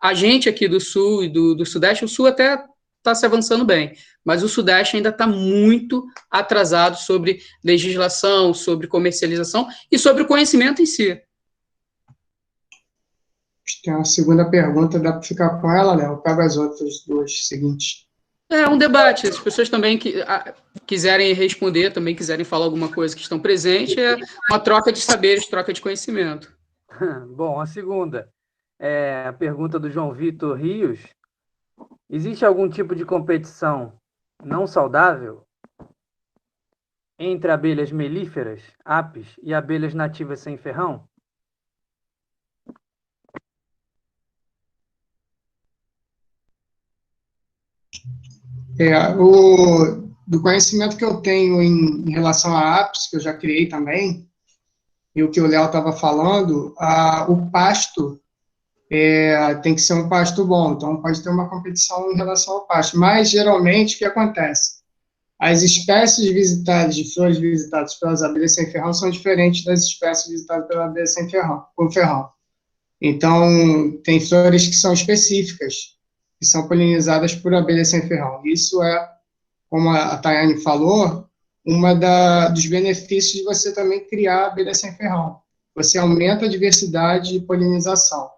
A gente aqui do sul e do sudeste, o sul até está se avançando bem, mas o sudeste ainda está muito atrasado sobre legislação, sobre comercialização e sobre o conhecimento em si. Tem uma segunda pergunta, dá para ficar com ela, Léo? Eu pego as outras duas seguintes. É um debate, as pessoas também quiserem responder, também quiserem falar alguma coisa que estão presentes, é uma troca de saberes, troca de conhecimento. Bom, a segunda é a pergunta do João Vitor Rios. Existe algum tipo de competição não saudável entre abelhas melíferas, apis, e abelhas nativas sem ferrão? Do conhecimento que eu tenho em relação a apis, que eu já criei também, e o que o Léo estava falando, o pasto tem que ser um pasto bom, então pode ter uma competição em relação ao pasto. Mas, geralmente, o que acontece? As espécies visitadas, de flores visitadas pelas abelhas sem ferrão, são diferentes das espécies visitadas pelas abelhas sem ferrão, com ferrão. Então, tem flores que são específicas, que são polinizadas por abelhas sem ferrão. Isso é, como a Tayane falou, dos benefícios de você também criar abelhas sem ferrão. Você aumenta a diversidade de polinização.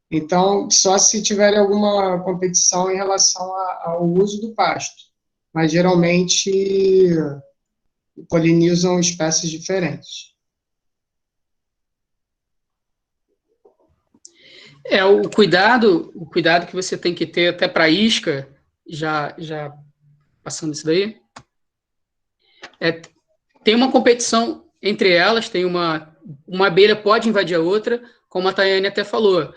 Então, só se tiver alguma competição em relação ao uso do pasto. Mas, geralmente, polinizam espécies diferentes. O cuidado que você tem que ter até para a isca, já passando isso daí, tem uma competição entre elas, tem uma abelha pode invadir a outra, como a Tayane até falou.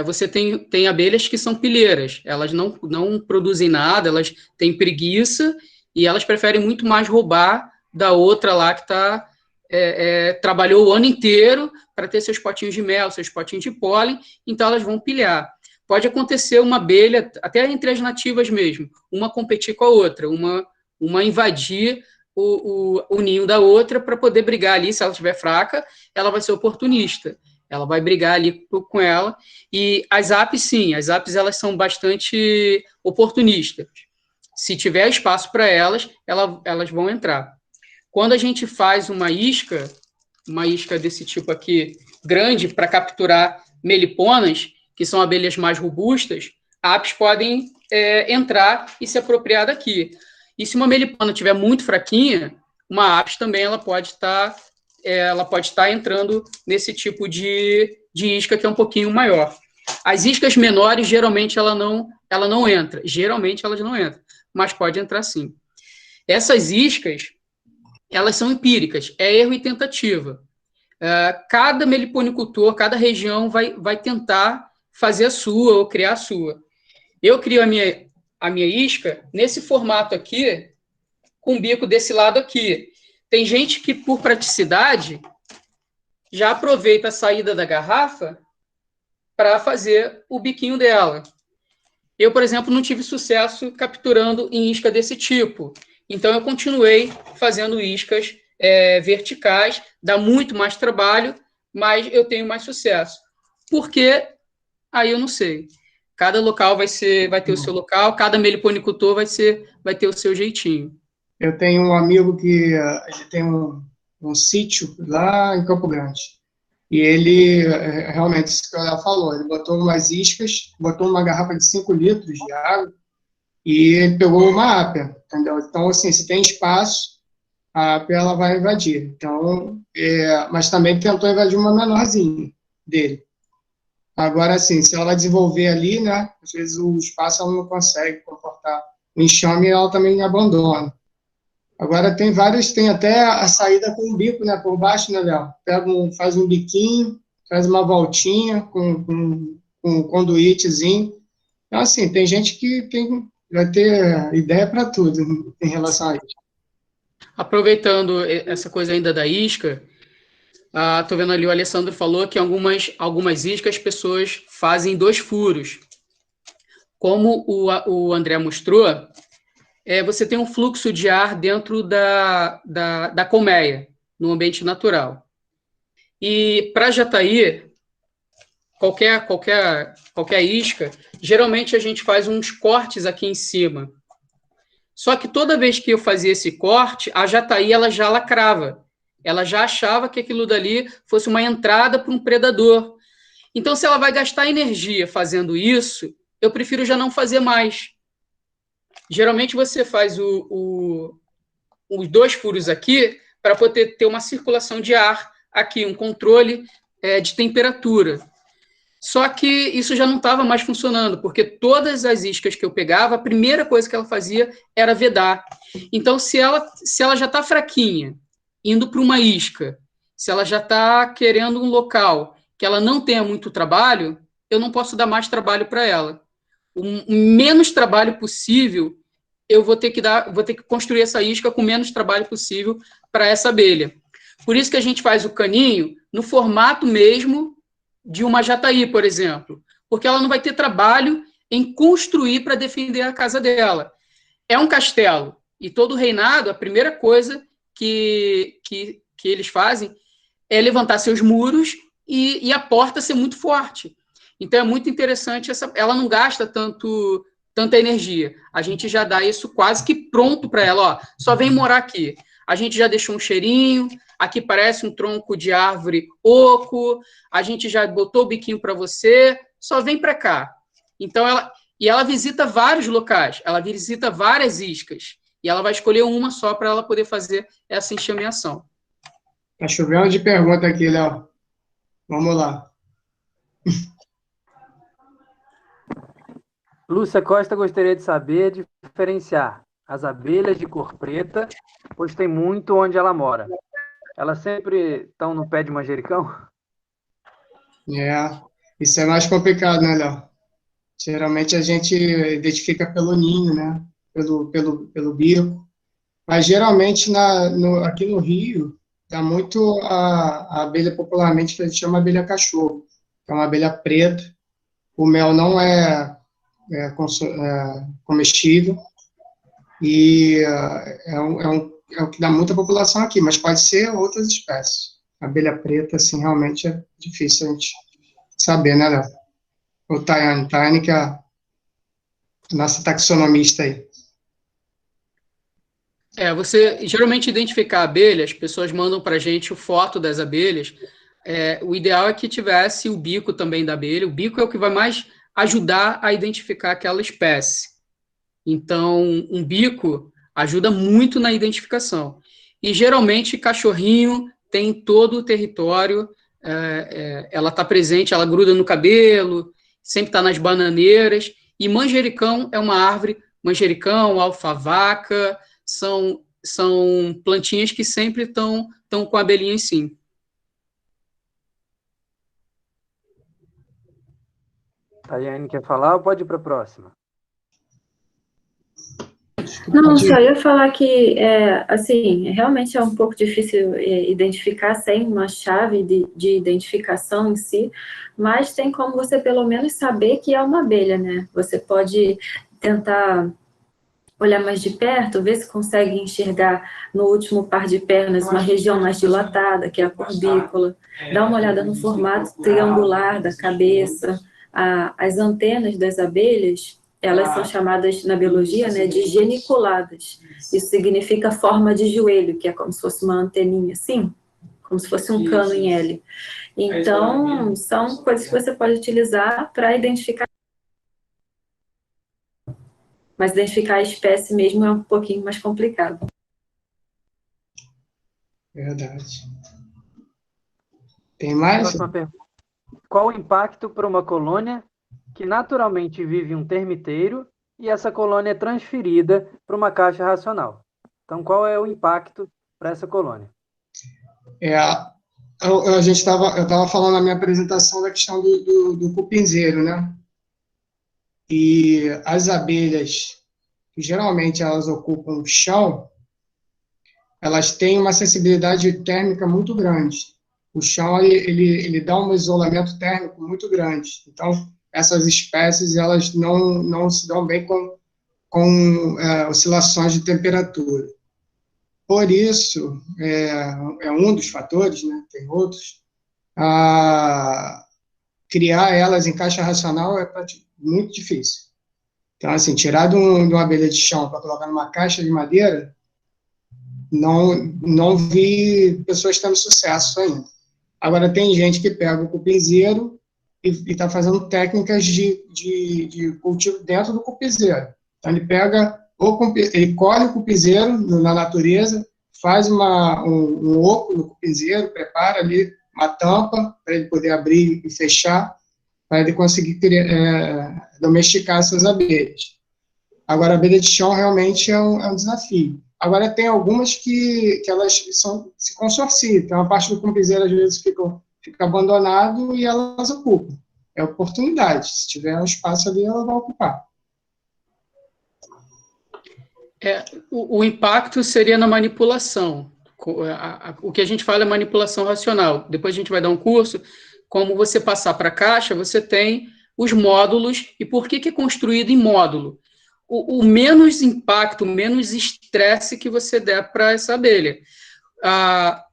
Você tem abelhas que são pilheiras, elas não produzem nada, elas têm preguiça e elas preferem muito mais roubar da outra lá que trabalhou o ano inteiro para ter seus potinhos de mel, seus potinhos de pólen, então elas vão pilhar. Pode acontecer uma abelha, até entre as nativas mesmo, uma competir com a outra, uma invadir o ninho da outra para poder brigar ali. Se ela estiver fraca, ela vai ser oportunista. Ela vai brigar ali com ela. E as apis, sim, elas são bastante oportunistas. Se tiver espaço para elas vão entrar. Quando a gente faz uma isca desse tipo aqui, grande, para capturar meliponas, que são abelhas mais robustas, apis podem entrar e se apropriar daqui. E se uma melipona estiver muito fraquinha, uma apis também ela pode estar entrando nesse tipo de isca que é um pouquinho maior. As iscas menores, geralmente, ela não entra. Geralmente, elas não entram, mas pode entrar sim. Essas iscas, elas são empíricas, é erro e tentativa. Cada meliponicultor, cada região vai tentar fazer a sua ou criar a sua. Eu crio a minha isca nesse formato aqui, com o bico desse lado aqui. Tem gente que, por praticidade, já aproveita a saída da garrafa para fazer o biquinho dela. Eu, por exemplo, não tive sucesso capturando em isca desse tipo. Então, eu continuei fazendo iscas verticais, dá muito mais trabalho, mas eu tenho mais sucesso. Por quê? Aí eu não sei. Cada local vai ter o seu local, cada meliponicultor vai ter o seu jeitinho. Eu tenho um amigo que ele tem um sítio lá em Campo Grande. E ele, realmente, isso que ela falou, ele botou umas iscas, botou uma garrafa de 5 litros de água e ele pegou uma ápia, entendeu? Então, assim, se tem espaço, a ápia ela vai invadir. Então, mas também tentou invadir uma menorzinha dele. Agora, assim, se ela desenvolver ali, né, às vezes o espaço ela não consegue comportar o enxame e ela também abandona. Agora tem vários, tem até a saída com o bico, né, por baixo, né, Léo? Faz um biquinho, faz uma voltinha com um conduítezinho. Então, assim, tem gente que vai ter ideia para tudo em relação a isso. Aproveitando essa coisa ainda da isca, tô vendo ali o Alessandro falou que algumas iscas as pessoas fazem 2 furos. Como o André mostrou, você tem um fluxo de ar dentro da colmeia, no ambiente natural. E para jataí, qualquer isca, geralmente a gente faz uns cortes aqui em cima. Só que toda vez que eu fazia esse corte, a jataí ela já lacrava. Ela já achava que aquilo dali fosse uma entrada para um predador. Então, se ela vai gastar energia fazendo isso, eu prefiro já não fazer mais. Geralmente você faz os 2 furos aqui para poder ter uma circulação de ar aqui, um controle de temperatura. Só que isso já não estava mais funcionando, porque todas as iscas que eu pegava, a primeira coisa que ela fazia era vedar. Então, se ela já está fraquinha, indo para uma isca, se ela já está querendo um local que ela não tenha muito trabalho, eu não posso dar mais trabalho para ela. O menos trabalho possível, eu vou ter que construir essa isca com o menos trabalho possível para essa abelha. Por isso que a gente faz o caninho no formato mesmo de uma jataí, por exemplo, porque ela não vai ter trabalho em construir para defender a casa dela. É um castelo, e todo reinado, a primeira coisa que eles fazem é levantar seus muros e a porta ser muito forte. Então é muito interessante, ela não gasta tanta energia. A gente já dá isso quase que pronto para ela, só vem morar aqui. A gente já deixou um cheirinho, aqui parece um tronco de árvore oco, a gente já botou o biquinho para você, só vem para cá. Então, ela visita vários locais, ela visita várias iscas, e ela vai escolher uma só para ela poder fazer essa enxameação. Tá chovendo de pergunta aqui, Léo. Vamos lá. Lúcia Costa gostaria de saber diferenciar as abelhas de cor preta, pois tem muito onde ela mora. Elas sempre estão no pé de manjericão? Isso é mais complicado, né, Léo? Geralmente a gente identifica pelo ninho, né? Pelo bico. Mas geralmente aqui no Rio, está muito a abelha popularmente que a gente chama abelha cachorro, que é uma abelha preta. O mel não é comestível e é o que dá muita população aqui, mas pode ser outras espécies. A abelha preta, assim, realmente é difícil a gente saber, né, Léo? O Tayane, que é a nossa taxonomista aí. Você geralmente identificar a abelha, as pessoas mandam para a gente foto das abelhas. O ideal é que tivesse o bico também da abelha. O bico é o que vai mais ajudar a identificar aquela espécie. Então, um bico ajuda muito na identificação. E, geralmente, cachorrinho tem em todo o território, ela está presente, ela gruda no cabelo, sempre está nas bananeiras. E manjericão é uma árvore, manjericão, alfavaca, são plantinhas que sempre estão com a abelhinha em cima. Tayane quer falar ou pode ir para a próxima? Não, só ia falar que, assim, realmente é um pouco difícil identificar sem uma chave de identificação em si, mas tem como você pelo menos saber que é uma abelha, né? Você pode tentar olhar mais de perto, ver se consegue enxergar no último par de pernas uma região mais dilatada, que é a corbícula, dá uma olhada no formato triangular da cabeça, as antenas das abelhas, elas são chamadas na biologia, né, de geniculadas. Isso significa forma de joelho, que é como se fosse uma anteninha assim, como se fosse um cano em L. Então, são coisas que você pode utilizar para identificar. Mas identificar a espécie mesmo é um pouquinho mais complicado. Verdade. Tem mais? Próxima pergunta. Qual o impacto para uma colônia que naturalmente vive um termiteiro e essa colônia é transferida para uma caixa racional? Então, qual é o impacto para essa colônia? Eu estava falando na minha apresentação da questão do cupinzeiro, né? E as abelhas, que geralmente elas ocupam o chão, elas têm uma sensibilidade térmica muito grande. O chão, ele dá um isolamento térmico muito grande. Então, essas espécies, elas não se dão bem com oscilações de temperatura. Por isso, é um dos fatores, né? Tem outros, criar elas em caixa racional é muito difícil. Então, assim, tirar de uma abelha de chão para colocar numa caixa de madeira, não vi pessoas tendo sucesso ainda. Agora, tem gente que pega o cupinzeiro e está fazendo técnicas de cultivo dentro do cupinzeiro. Então, ele colhe o cupinzeiro na natureza, faz um oco no cupinzeiro, prepara ali uma tampa para ele poder abrir e fechar, para ele conseguir domesticar essas abelhas. Agora, a abelha de chão realmente é um desafio. Agora, tem algumas que elas se consorciam. Então, a parte do cupinzeiro, às vezes, fica abandonado e elas ocupam. É oportunidade. Se tiver um espaço ali, ela vai ocupar. O impacto seria na manipulação. O que a gente fala é manipulação racional. Depois a gente vai dar um curso. Como você passar para a caixa, você tem os módulos. E por que é construído em módulo? O menos impacto, menos estresse que você der para essa abelha.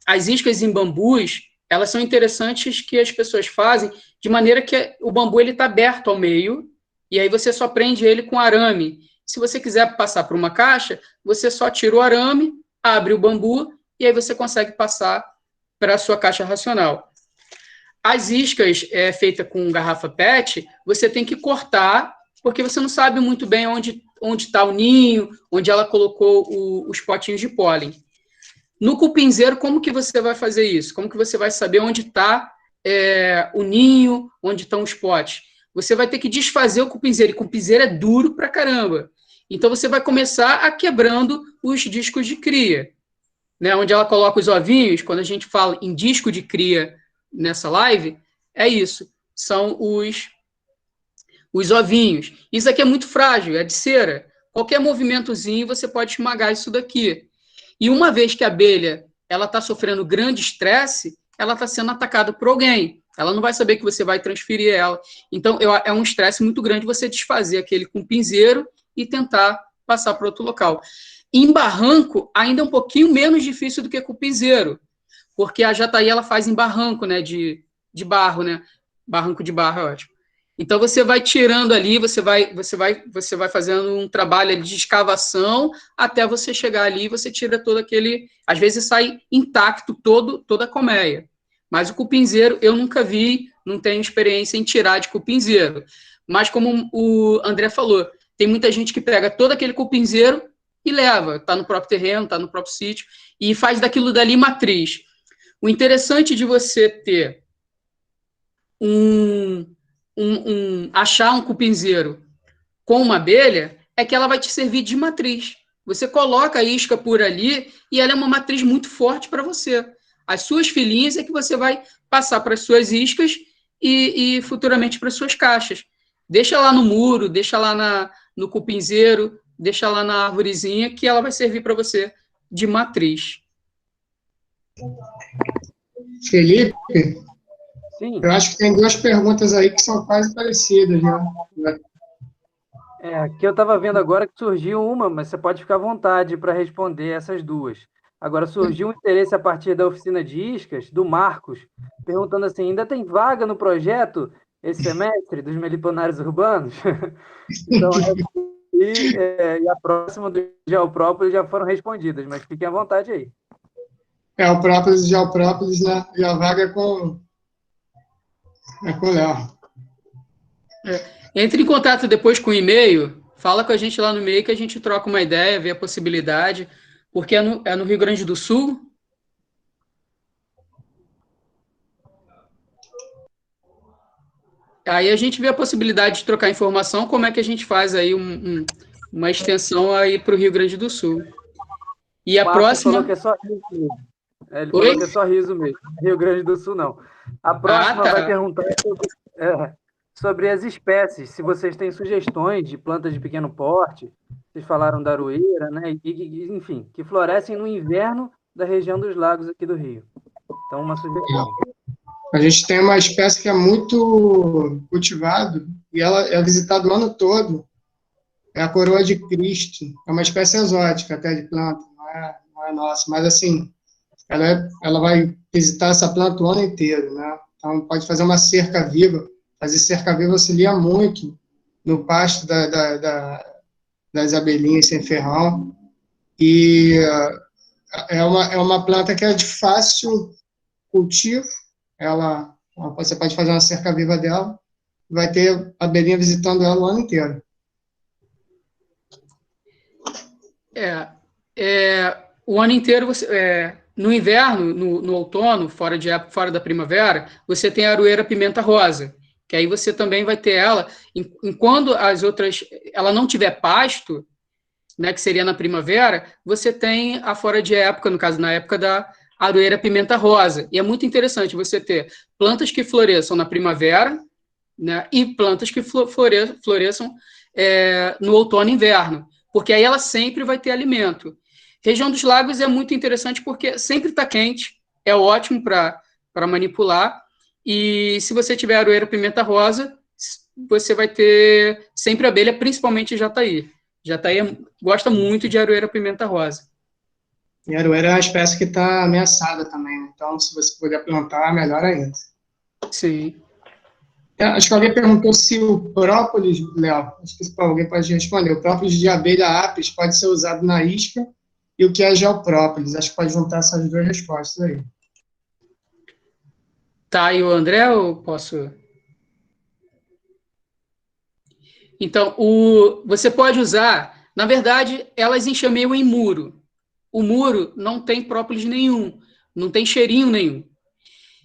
As iscas em bambus, elas são interessantes que as pessoas fazem de maneira que o bambu está aberto ao meio, e aí você só prende ele com arame. Se você quiser passar por uma caixa, você só tira o arame, abre o bambu, e aí você consegue passar para a sua caixa racional. As iscas feitas com garrafa PET, você tem que cortar, porque você não sabe muito bem onde está o ninho, onde ela colocou os potinhos de pólen. No cupinzeiro, como que você vai fazer isso? Como que você vai saber onde está o ninho, onde estão os potes? Você vai ter que desfazer o cupinzeiro, e cupinzeiro é duro pra caramba. Então, você vai começar quebrando os discos de cria, né? Onde ela coloca os ovinhos. Quando a gente fala em disco de cria nessa live, é isso. São os ovinhos. Isso aqui é muito frágil, é de cera. Qualquer movimentozinho, você pode esmagar isso daqui. E uma vez que a abelha está sofrendo grande estresse, ela está sendo atacada por alguém. Ela não vai saber que você vai transferir ela. Então, é um estresse muito grande você desfazer aquele cupinzeiro e tentar passar para outro local. Em barranco, ainda é um pouquinho menos difícil do que cupinzeiro, porque a jataí ela faz em barranco, né, de barro, né? Barranco de barro é ótimo. Então, você vai tirando ali, você vai fazendo um trabalho de escavação até você chegar ali e você tira todo aquele... Às vezes sai intacto toda a colmeia. Mas o cupinzeiro eu nunca vi, não tenho experiência em tirar de cupinzeiro. Mas como o André falou, tem muita gente que pega todo aquele cupinzeiro e leva. Está no próprio terreno, está no próprio sítio, e faz daquilo dali matriz. O interessante de você ter achar um cupinzeiro com uma abelha é que ela vai te servir de matriz. Você coloca a isca por ali e ela é uma matriz muito forte para você. As suas filhinhas é que você vai passar para as suas iscas e futuramente para as suas caixas. Deixa lá no muro, deixa lá no cupinzeiro, deixa lá na arvorezinha que ela vai servir para você de matriz. Felipe? Sim. Eu acho que tem duas perguntas aí que são quase parecidas, né? Que eu estava vendo agora que surgiu uma, mas você pode ficar à vontade para responder essas duas. Agora, surgiu um interesse a partir da oficina de iscas, do Marcos, perguntando assim, ainda tem vaga no projeto esse semestre dos meliponários urbanos? Então, e a próxima do Geoprópolis já foram respondidas, mas fiquem à vontade aí. O própolis e Geoprópolis, né? E a vaga é com o Léo. Entre em contato depois com o e-mail, fala com a gente lá no e-mail que a gente troca uma ideia, vê a possibilidade, porque é no Rio Grande do Sul. Aí a gente vê a possibilidade de trocar informação, como é que a gente faz aí uma extensão aí para o Rio Grande do Sul. E a Márcio próxima... falou que é só riso mesmo. Ele Oi? falou que é só riso mesmo. Rio Grande do Sul, não. A próxima tá. vai perguntar sobre as espécies, se vocês têm sugestões de plantas de pequeno porte. Vocês falaram da aroeira, né? Enfim, que florescem no inverno da região dos lagos aqui do Rio. Então, uma sugestão. A gente tem uma espécie que é muito cultivada e ela é visitada o ano todo. É a coroa de Cristo. É uma espécie exótica até de planta, não é nossa, mas assim, ela vai visitar essa planta o ano inteiro, né? Então, pode fazer uma cerca viva. Fazer cerca viva auxilia muito no pasto das abelhinhas sem ferrão. E é uma planta que é de fácil cultivo. Você pode fazer uma cerca viva dela, vai ter a abelhinha visitando ela o ano inteiro. O ano inteiro, no inverno, no outono, fora da primavera, você tem a aroeira pimenta rosa, que aí você também vai ter ela, enquanto as outras, ela não tiver pasto, né, que seria na primavera, você tem a fora de época, no caso, na época da aroeira pimenta rosa. E é muito interessante você ter plantas que floresçam na primavera, né, e plantas que floresçam no outono e inverno, porque aí ela sempre vai ter alimento. Região dos lagos é muito interessante porque sempre está quente, é ótimo para manipular, e se você tiver aroeira pimenta rosa, você vai ter sempre abelha, principalmente jataí. Jataí gosta muito de aroeira pimenta rosa. E a aroeira é uma espécie que está ameaçada também, né? Então, se você puder plantar, melhor ainda. Sim. Acho que alguém perguntou se o própolis, Léo, acho que alguém pode responder, o própolis de abelha apis pode ser usado na isca, e o que é geoprópolis? Acho que pode juntar essas duas respostas aí. Tá, e o André, eu posso... Então, você pode usar, na verdade, elas enxameiam em muro. O muro não tem própolis nenhum, não tem cheirinho nenhum.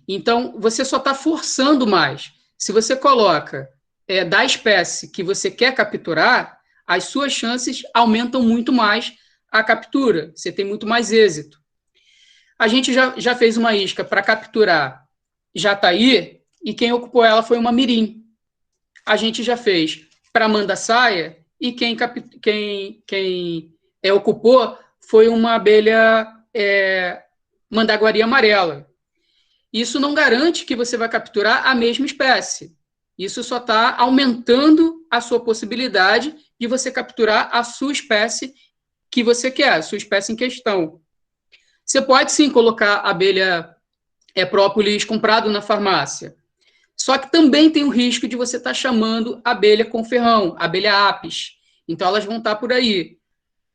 Então, você só está forçando mais. Se você coloca da espécie que você quer capturar, as suas chances aumentam muito mais a captura. Você tem muito mais êxito. A gente já fez uma isca para capturar jataí e quem ocupou ela foi uma mirim. A gente já fez para manda-saia e quem ocupou foi uma abelha mandaguari amarela. Isso não garante que você vai capturar a mesma espécie. Isso só está aumentando a sua possibilidade de você capturar a sua espécie que você quer, a sua espécie em questão. Você pode, sim, colocar abelha própolis comprado na farmácia. Só que também tem o risco de você estar chamando abelha com ferrão, abelha apis. Então, elas vão estar por aí.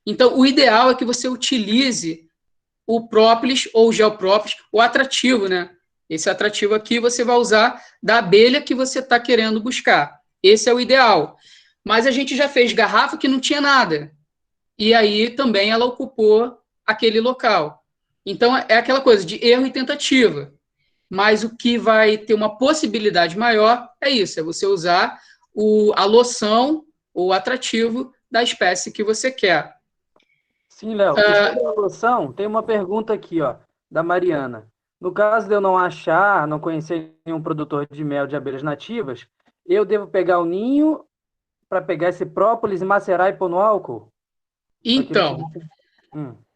Então, o ideal é que você utilize o própolis ou o geoprópolis, o atrativo, né? Esse atrativo aqui você vai usar da abelha que você está querendo buscar. Esse é o ideal. Mas a gente já fez garrafa que não tinha nada. E aí também ela ocupou aquele local. Então, é aquela coisa de erro e tentativa. Mas o que vai ter uma possibilidade maior é isso, é você usar a loção ou atrativo da espécie que você quer. Sim, Léo. E sobre a loção, tem uma pergunta aqui, da Mariana. No caso de eu não conhecer nenhum produtor de mel de abelhas nativas, eu devo pegar o ninho para pegar esse própolis e macerar e pôr no álcool? Então,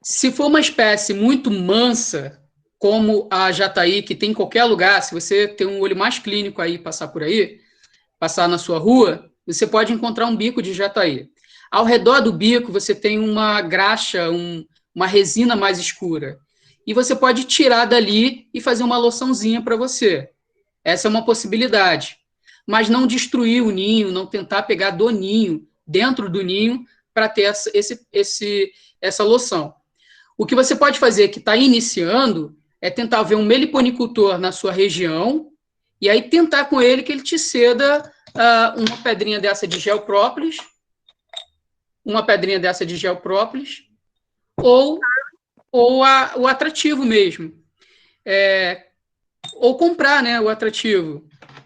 se for uma espécie muito mansa, como a jataí, que tem em qualquer lugar, se você tem um olho mais clínico aí, passar na sua rua, você pode encontrar um bico de jataí. Ao redor do bico, você tem uma graxa, uma resina mais escura. E você pode tirar dali e fazer uma loçãozinha para você. Essa é uma possibilidade. Mas não destruir o ninho, não tentar pegar do ninho, dentro do ninho, para ter essa loção. O que você pode fazer, que está iniciando, é tentar ver um meliponicultor na sua região e aí tentar com ele que ele te ceda uma pedrinha dessa de geoprópolis, ou o atrativo mesmo. Ou comprar, né, o atrativo.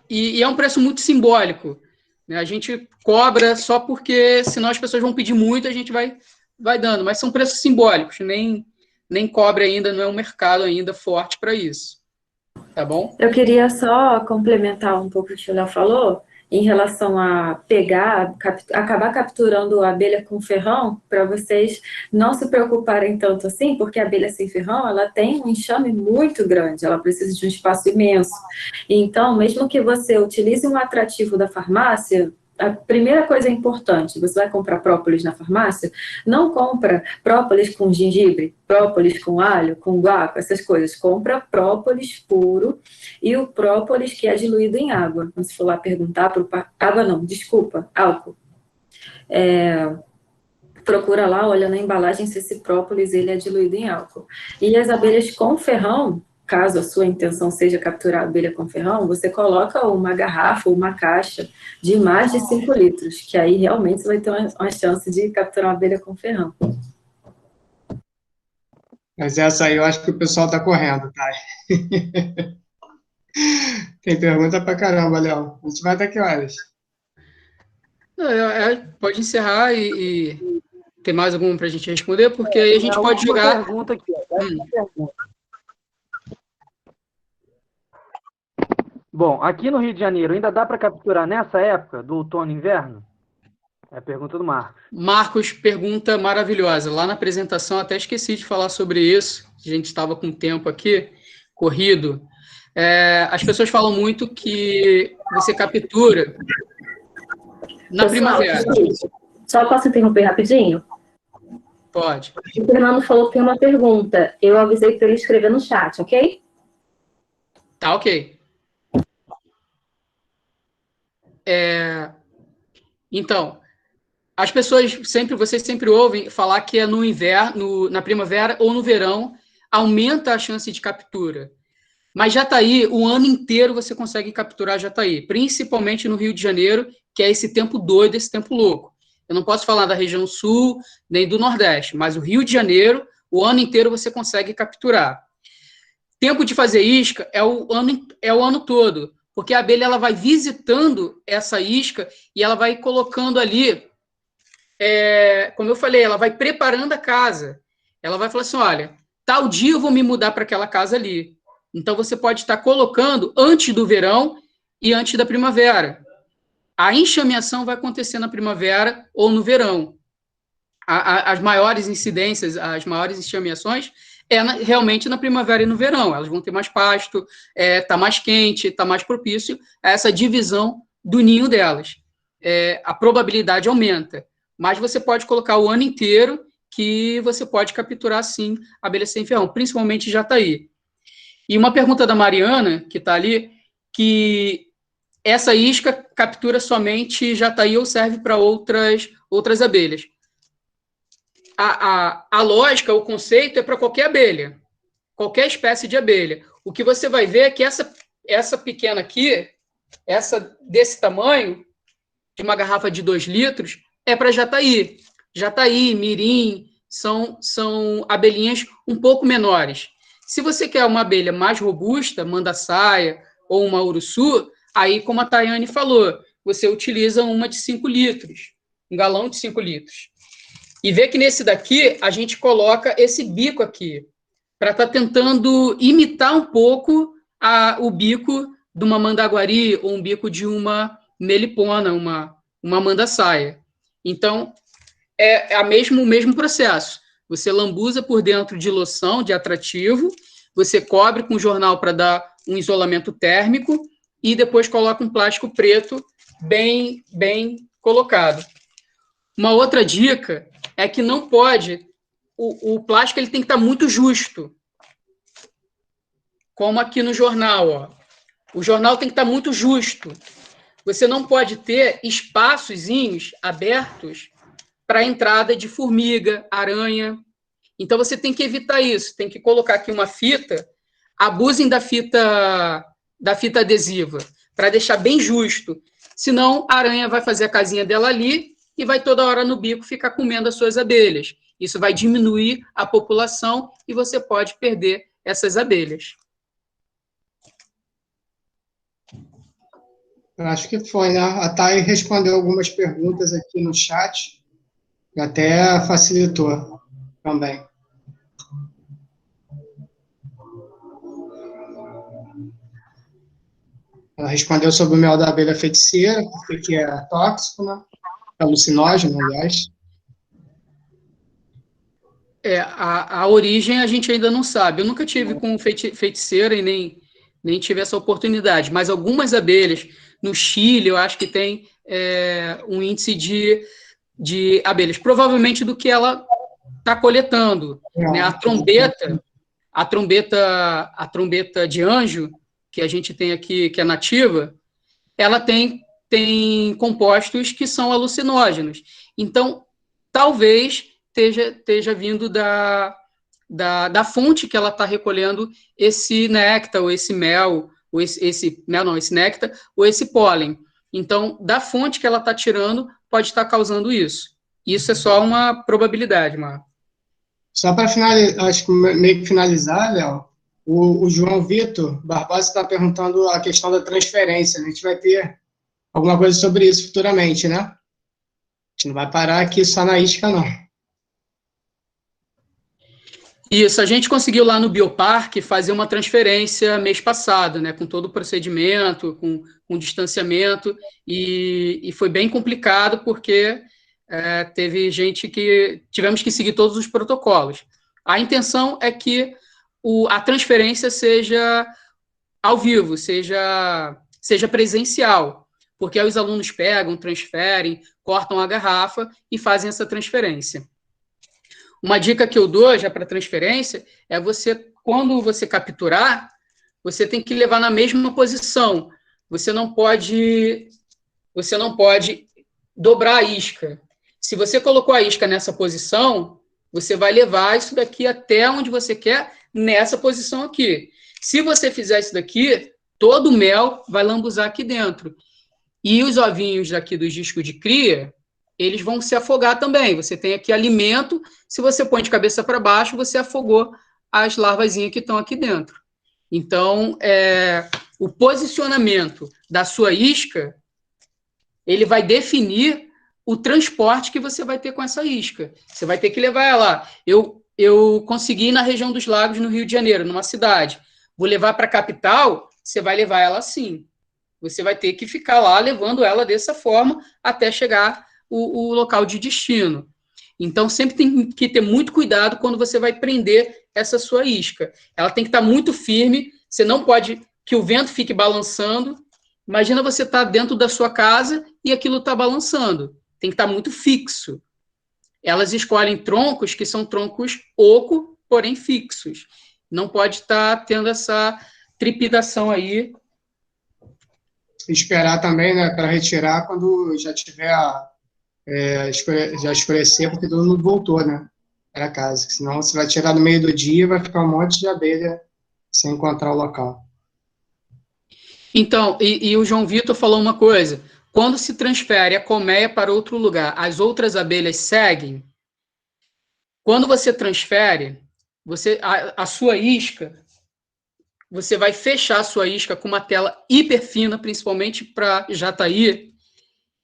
E é um preço muito simbólico. Né? A gente cobra só porque, senão as pessoas vão pedir muito, a gente vai vai dando, mas são preços simbólicos, nem cobre ainda, não é um mercado ainda forte para isso. Tá bom? Eu queria só complementar um pouco o que o Léo falou, em relação a acabar capturando a abelha com ferrão, para vocês não se preocuparem tanto assim, porque a abelha sem ferrão, ela tem um enxame muito grande, ela precisa de um espaço imenso. Então, mesmo que você utilize um atrativo da farmácia, a primeira coisa importante, você vai comprar própolis na farmácia, não compra própolis com gengibre, própolis com alho, com guaco, essas coisas. Compra própolis puro e o própolis que é diluído em água. Então, se for lá perguntar para água não, desculpa, álcool. Procura lá, olha na embalagem se esse própolis ele é diluído em álcool. E as abelhas com ferrão, caso a sua intenção seja capturar a abelha com ferrão, você coloca uma garrafa ou uma caixa de mais de 5 litros, que aí realmente você vai ter uma chance de capturar uma abelha com ferrão. Mas essa aí eu acho que o pessoal está correndo, tá? Tem pergunta pra caramba, Léo. A gente vai até que horas? Pode encerrar e tem mais alguma para a gente responder, porque aí a gente pode jogar. Pergunta aqui, pergunta. Bom, aqui no Rio de Janeiro, ainda dá para capturar nessa época do outono e inverno? É a pergunta do Marcos. Marcos, pergunta maravilhosa. Lá na apresentação, até esqueci de falar sobre isso. A gente estava com tempo aqui, corrido. As pessoas falam muito que você captura na primavera. Só posso interromper rapidinho? Pode. O Fernando falou que tem uma pergunta. Eu avisei para ele escrever no chat, ok? Tá, ok. Então, as pessoas vocês sempre ouvem falar que é no inverno, na primavera ou no verão, aumenta a chance de captura. Mas jataí, o ano inteiro você consegue capturar jataí, principalmente no Rio de Janeiro, que é esse tempo doido, esse tempo louco. Eu não posso falar da região sul, nem do Nordeste, mas o Rio de Janeiro, o ano inteiro você consegue capturar. Tempo de fazer isca é o ano todo, porque a abelha ela vai visitando essa isca e ela vai colocando ali, como eu falei, ela vai preparando a casa. Ela vai falar assim, olha, tal dia eu vou me mudar para aquela casa ali. Então, você pode estar colocando antes do verão e antes da primavera. A enxameação vai acontecer na primavera ou no verão. As maiores incidências, as maiores enxameações realmente na primavera e no verão. Elas vão ter mais pasto, tá mais quente, tá mais propício a essa divisão do ninho delas. A probabilidade aumenta. Mas você pode colocar o ano inteiro que você pode capturar, sim, abelha sem ferrão, principalmente jataí. E uma pergunta da Mariana, que está ali, que essa isca captura somente jataí ou serve para outras abelhas. A lógica, o conceito é para qualquer abelha, qualquer espécie de abelha. O que você vai ver é que essa pequena aqui, essa desse tamanho, de uma garrafa de 2 litros, é para jataí. Jataí, mirim, são abelhinhas um pouco menores. Se você quer uma abelha mais robusta, manda-saia ou uma uruçu, aí, como a Tayane falou, você utiliza uma de 5 litros, um galão de 5 litros. E vê que nesse daqui, a gente coloca esse bico aqui, para estar tentando imitar um pouco o bico de uma mandaguari ou um bico de uma melipona, uma manda-saia. Então, é o mesmo processo. Você lambuza por dentro de loção, de atrativo, você cobre com jornal para dar um isolamento térmico e depois coloca um plástico preto bem colocado. Uma outra dica é que não pode, o plástico ele tem que estar muito justo, como aqui no jornal. Ó. O jornal tem que estar muito justo. Você não pode ter espaçozinhos abertos para a entrada de formiga, aranha. Então, você tem que evitar isso. Tem que colocar aqui uma fita, abusem da fita adesiva, para deixar bem justo. Senão, a aranha vai fazer a casinha dela ali e vai toda hora no bico ficar comendo as suas abelhas. Isso vai diminuir a população e você pode perder essas abelhas. Eu acho que foi, né? A Thay respondeu algumas perguntas aqui no chat. E até facilitou também. Ela respondeu sobre o mel da abelha feiticeira, porque é tóxico, né? Alucinógeno, aliás. A origem a gente ainda não sabe. Eu nunca tive com feiticeira e nem tive essa oportunidade, mas algumas abelhas, no Chile, eu acho que tem um índice de abelhas, provavelmente do que ela está coletando. Né? A trombeta de anjo, que a gente tem aqui, que é nativa, ela tem compostos que são alucinógenos. Então, talvez esteja vindo da fonte que ela está recolhendo esse néctar, ou esse mel, ou esse néctar, ou esse pólen. Então, da fonte que ela está tirando, pode estar causando isso. Isso é só uma probabilidade, Marco. Só para finalizar, acho que meio que finalizar, Léo, o João Vitor Barbosa está perguntando a questão da transferência. A gente vai ter alguma coisa sobre isso futuramente, né? A gente não vai parar aqui só na isca, não. Isso, a gente conseguiu lá no Bioparque fazer uma transferência mês passado, né, com todo o procedimento, com distanciamento, e foi bem complicado porque teve gente que tivemos que seguir todos os protocolos. A intenção é que a transferência seja ao vivo, seja presencial, porque aí os alunos pegam, transferem, cortam a garrafa e fazem essa transferência. Uma dica que eu dou já para transferência é quando você capturar, você tem que levar na mesma posição. Você não pode dobrar a isca. Se você colocou a isca nessa posição, você vai levar isso daqui até onde você quer, nessa posição aqui. Se você fizer isso daqui, todo o mel vai lambuzar aqui dentro. E os ovinhos daqui dos discos de cria, eles vão se afogar também. Você tem aqui alimento, se você põe de cabeça para baixo, você afogou as larvazinhas que estão aqui dentro. Então, o posicionamento da sua isca, ele vai definir o transporte que você vai ter com essa isca. Você vai ter que levar ela. Eu consegui ir na região dos lagos, no Rio de Janeiro, numa cidade. Vou levar para a capital, você vai levar ela assim. Você vai ter que ficar lá levando ela dessa forma até chegar o local de destino. Então, sempre tem que ter muito cuidado quando você vai prender essa sua isca. Ela tem que estar muito firme, você não pode que o vento fique balançando. Imagina você estar dentro da sua casa e aquilo está balançando. Tem que estar muito fixo. Elas escolhem troncos que são troncos oco, porém fixos. Não pode estar tendo essa trepidação aí. Esperar também, né, para retirar quando já tiver já escurecer, porque todo mundo voltou, né, para casa. Senão você vai tirar no meio do dia e vai ficar um monte de abelha sem encontrar o local. Então, e o João Vitor falou uma coisa. Quando se transfere a colmeia para outro lugar, as outras abelhas seguem. Quando você transfere, a sua isca, você vai fechar a sua isca com uma tela hiper fina, principalmente para jataí.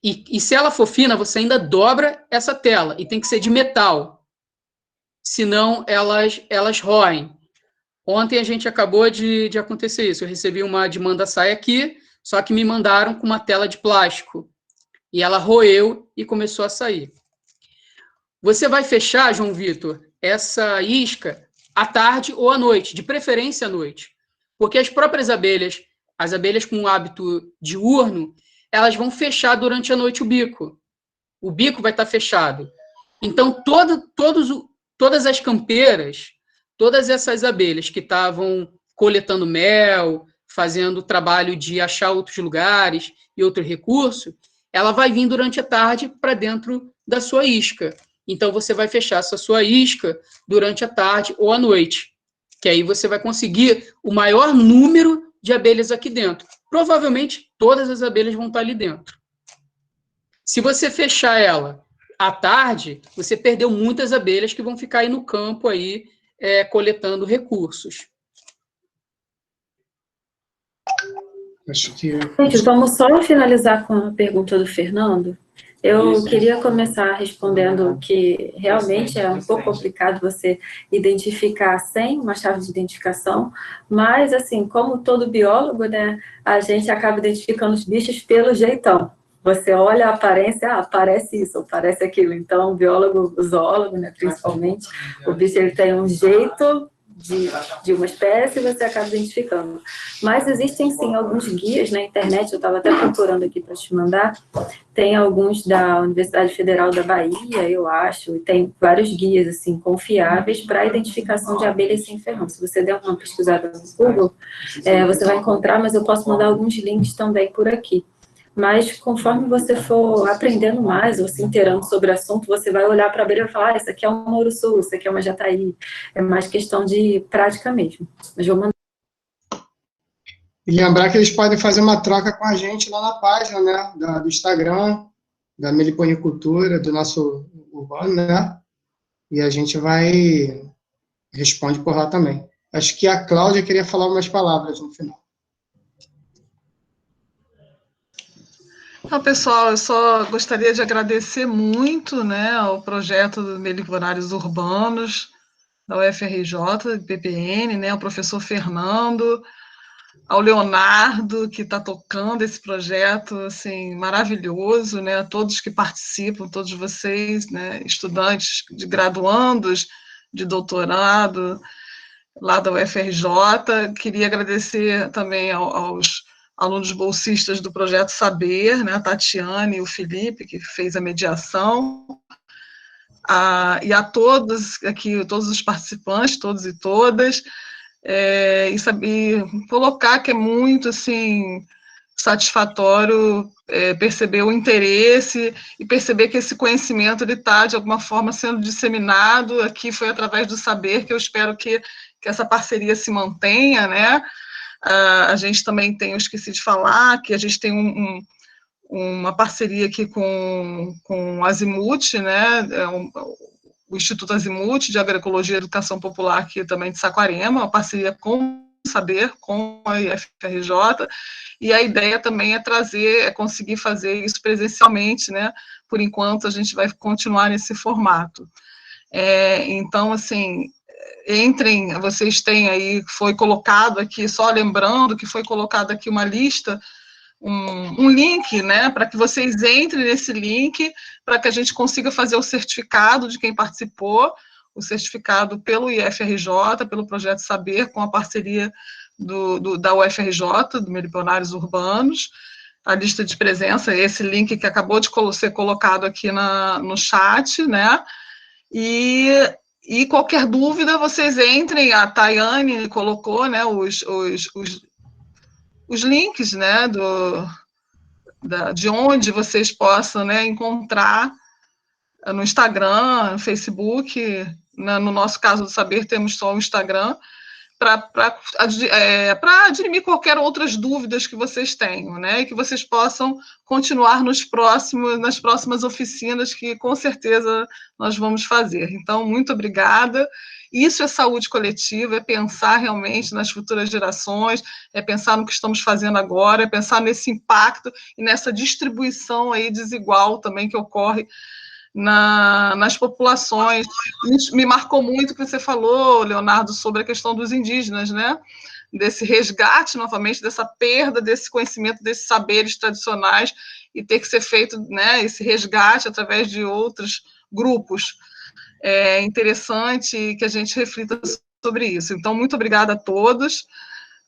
E se ela for fina, você ainda dobra essa tela. E tem que ser de metal. Senão, elas roem. Ontem a gente acabou de acontecer isso. Eu recebi uma de manda-saia aqui, só que me mandaram com uma tela de plástico. E ela roeu e começou a sair. Você vai fechar, João Vitor, essa isca à tarde ou à noite, de preferência à noite. Porque as próprias abelhas, as abelhas com um hábito diurno, elas vão fechar durante a noite o bico. O bico vai estar fechado. Então, todas as campeiras, todas essas abelhas que estavam coletando mel, fazendo trabalho de achar outros lugares e outro recurso, ela vai vir durante a tarde para dentro da sua isca. Então, você vai fechar essa sua isca durante a tarde ou à noite, que aí você vai conseguir o maior número de abelhas aqui dentro. Provavelmente, todas as abelhas vão estar ali dentro. Se você fechar ela à tarde, você perdeu muitas abelhas que vão ficar aí no campo aí, coletando recursos. Gente, vamos só finalizar com a pergunta do Fernando. Eu queria começar respondendo que realmente é um pouco complicado você identificar sem uma chave de identificação, mas, assim, como todo biólogo, né, a gente acaba identificando os bichos pelo jeitão. Você olha a aparência, parece isso, ou parece aquilo. Então, o biólogo, o zoólogo, né, principalmente, o bicho ele tem um jeito de uma espécie e você acaba identificando. Mas existem, sim, alguns guias na internet, eu estava até procurando aqui para te mandar, tem alguns da Universidade Federal da Bahia, eu acho, e tem vários guias, assim, confiáveis para a identificação de abelhas sem ferrão. Se você der uma pesquisada no Google, você vai encontrar, mas eu posso mandar alguns links também por aqui. Mas conforme você for aprendendo mais ou se inteirando sobre o assunto, você vai olhar para a abelha e falar, isso aqui é uma ouro-sul, isso aqui é uma jataí. É mais questão de prática mesmo. Mas vou mandar. E lembrar que eles podem fazer uma troca com a gente lá na página, né, do Instagram, da Meliponicultura, do nosso urbano, né? E a gente responde por lá também. Acho que a Cláudia queria falar umas palavras no final. Então, pessoal, eu só gostaria de agradecer muito, né, ao projeto do Meliponários Urbanos, da UFRJ, do PPN, né, ao professor Fernando, ao Leonardo, que está tocando esse projeto, assim, maravilhoso, né, a todos que participam, todos vocês, né, estudantes de graduandos, de doutorado, lá da UFRJ. Queria agradecer também aos alunos bolsistas do Projeto Saber, né, a Tatiane e o Felipe, que fez a mediação, e a todos aqui, todos os participantes, todos e todas, e colocar que é muito, assim, satisfatório perceber o interesse e perceber que esse conhecimento está, de alguma forma, sendo disseminado. Aqui foi através do Saber, que eu espero que essa parceria se mantenha, né? A gente também tem, eu esqueci de falar, que a gente tem uma parceria aqui com o Azimuth, né? O Instituto Azimuth de Agroecologia e Educação Popular aqui também de Saquarema, uma parceria com o Saber, com a IFRJ, e a ideia também é conseguir fazer isso presencialmente, né? Por enquanto, a gente vai continuar nesse formato. Então, assim, entrem, vocês têm aí, foi colocado aqui, só lembrando que foi colocado aqui uma lista, um link, né, para que vocês entrem nesse link, para que a gente consiga fazer o certificado de quem participou, o certificado pelo IFRJ, pelo Projeto Saber, com a parceria da UFRJ, do Meliponários Urbanos, a lista de presença, esse link que acabou de ser colocado aqui no chat, né, e qualquer dúvida, vocês entrem, a Tayane colocou, né, os links, né, de onde vocês possam, né, encontrar no Instagram, no Facebook, no nosso caso do Saber, temos só o Instagram, para dirimir qualquer outras dúvidas que vocês tenham, né, e que vocês possam continuar nas próximas oficinas, que com certeza nós vamos fazer. Então, muito obrigada. Isso é saúde coletiva, é pensar realmente nas futuras gerações, é pensar no que estamos fazendo agora, é pensar nesse impacto e nessa distribuição aí desigual também que ocorre nas populações. Me marcou muito o que você falou, Leonardo, sobre a questão dos indígenas, né? Desse resgate, novamente, dessa perda desse conhecimento, desses saberes tradicionais, e ter que ser feito, né, esse resgate através de outros grupos. É interessante que a gente reflita sobre isso. Então, muito obrigada a todos.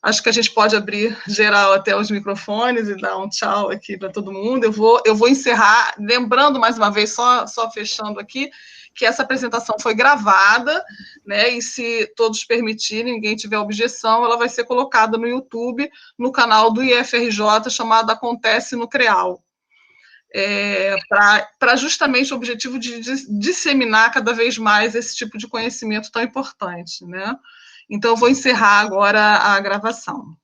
Acho que a gente pode abrir geral até os microfones e dar um tchau aqui para todo mundo. Eu vou encerrar, lembrando mais uma vez, só fechando aqui, que essa apresentação foi gravada, né, e se todos permitirem, ninguém tiver objeção, ela vai ser colocada no YouTube, no canal do IFRJ, chamado Acontece no CREAL. Para justamente o objetivo de disseminar cada vez mais esse tipo de conhecimento tão importante, né? Então, eu vou encerrar agora a gravação.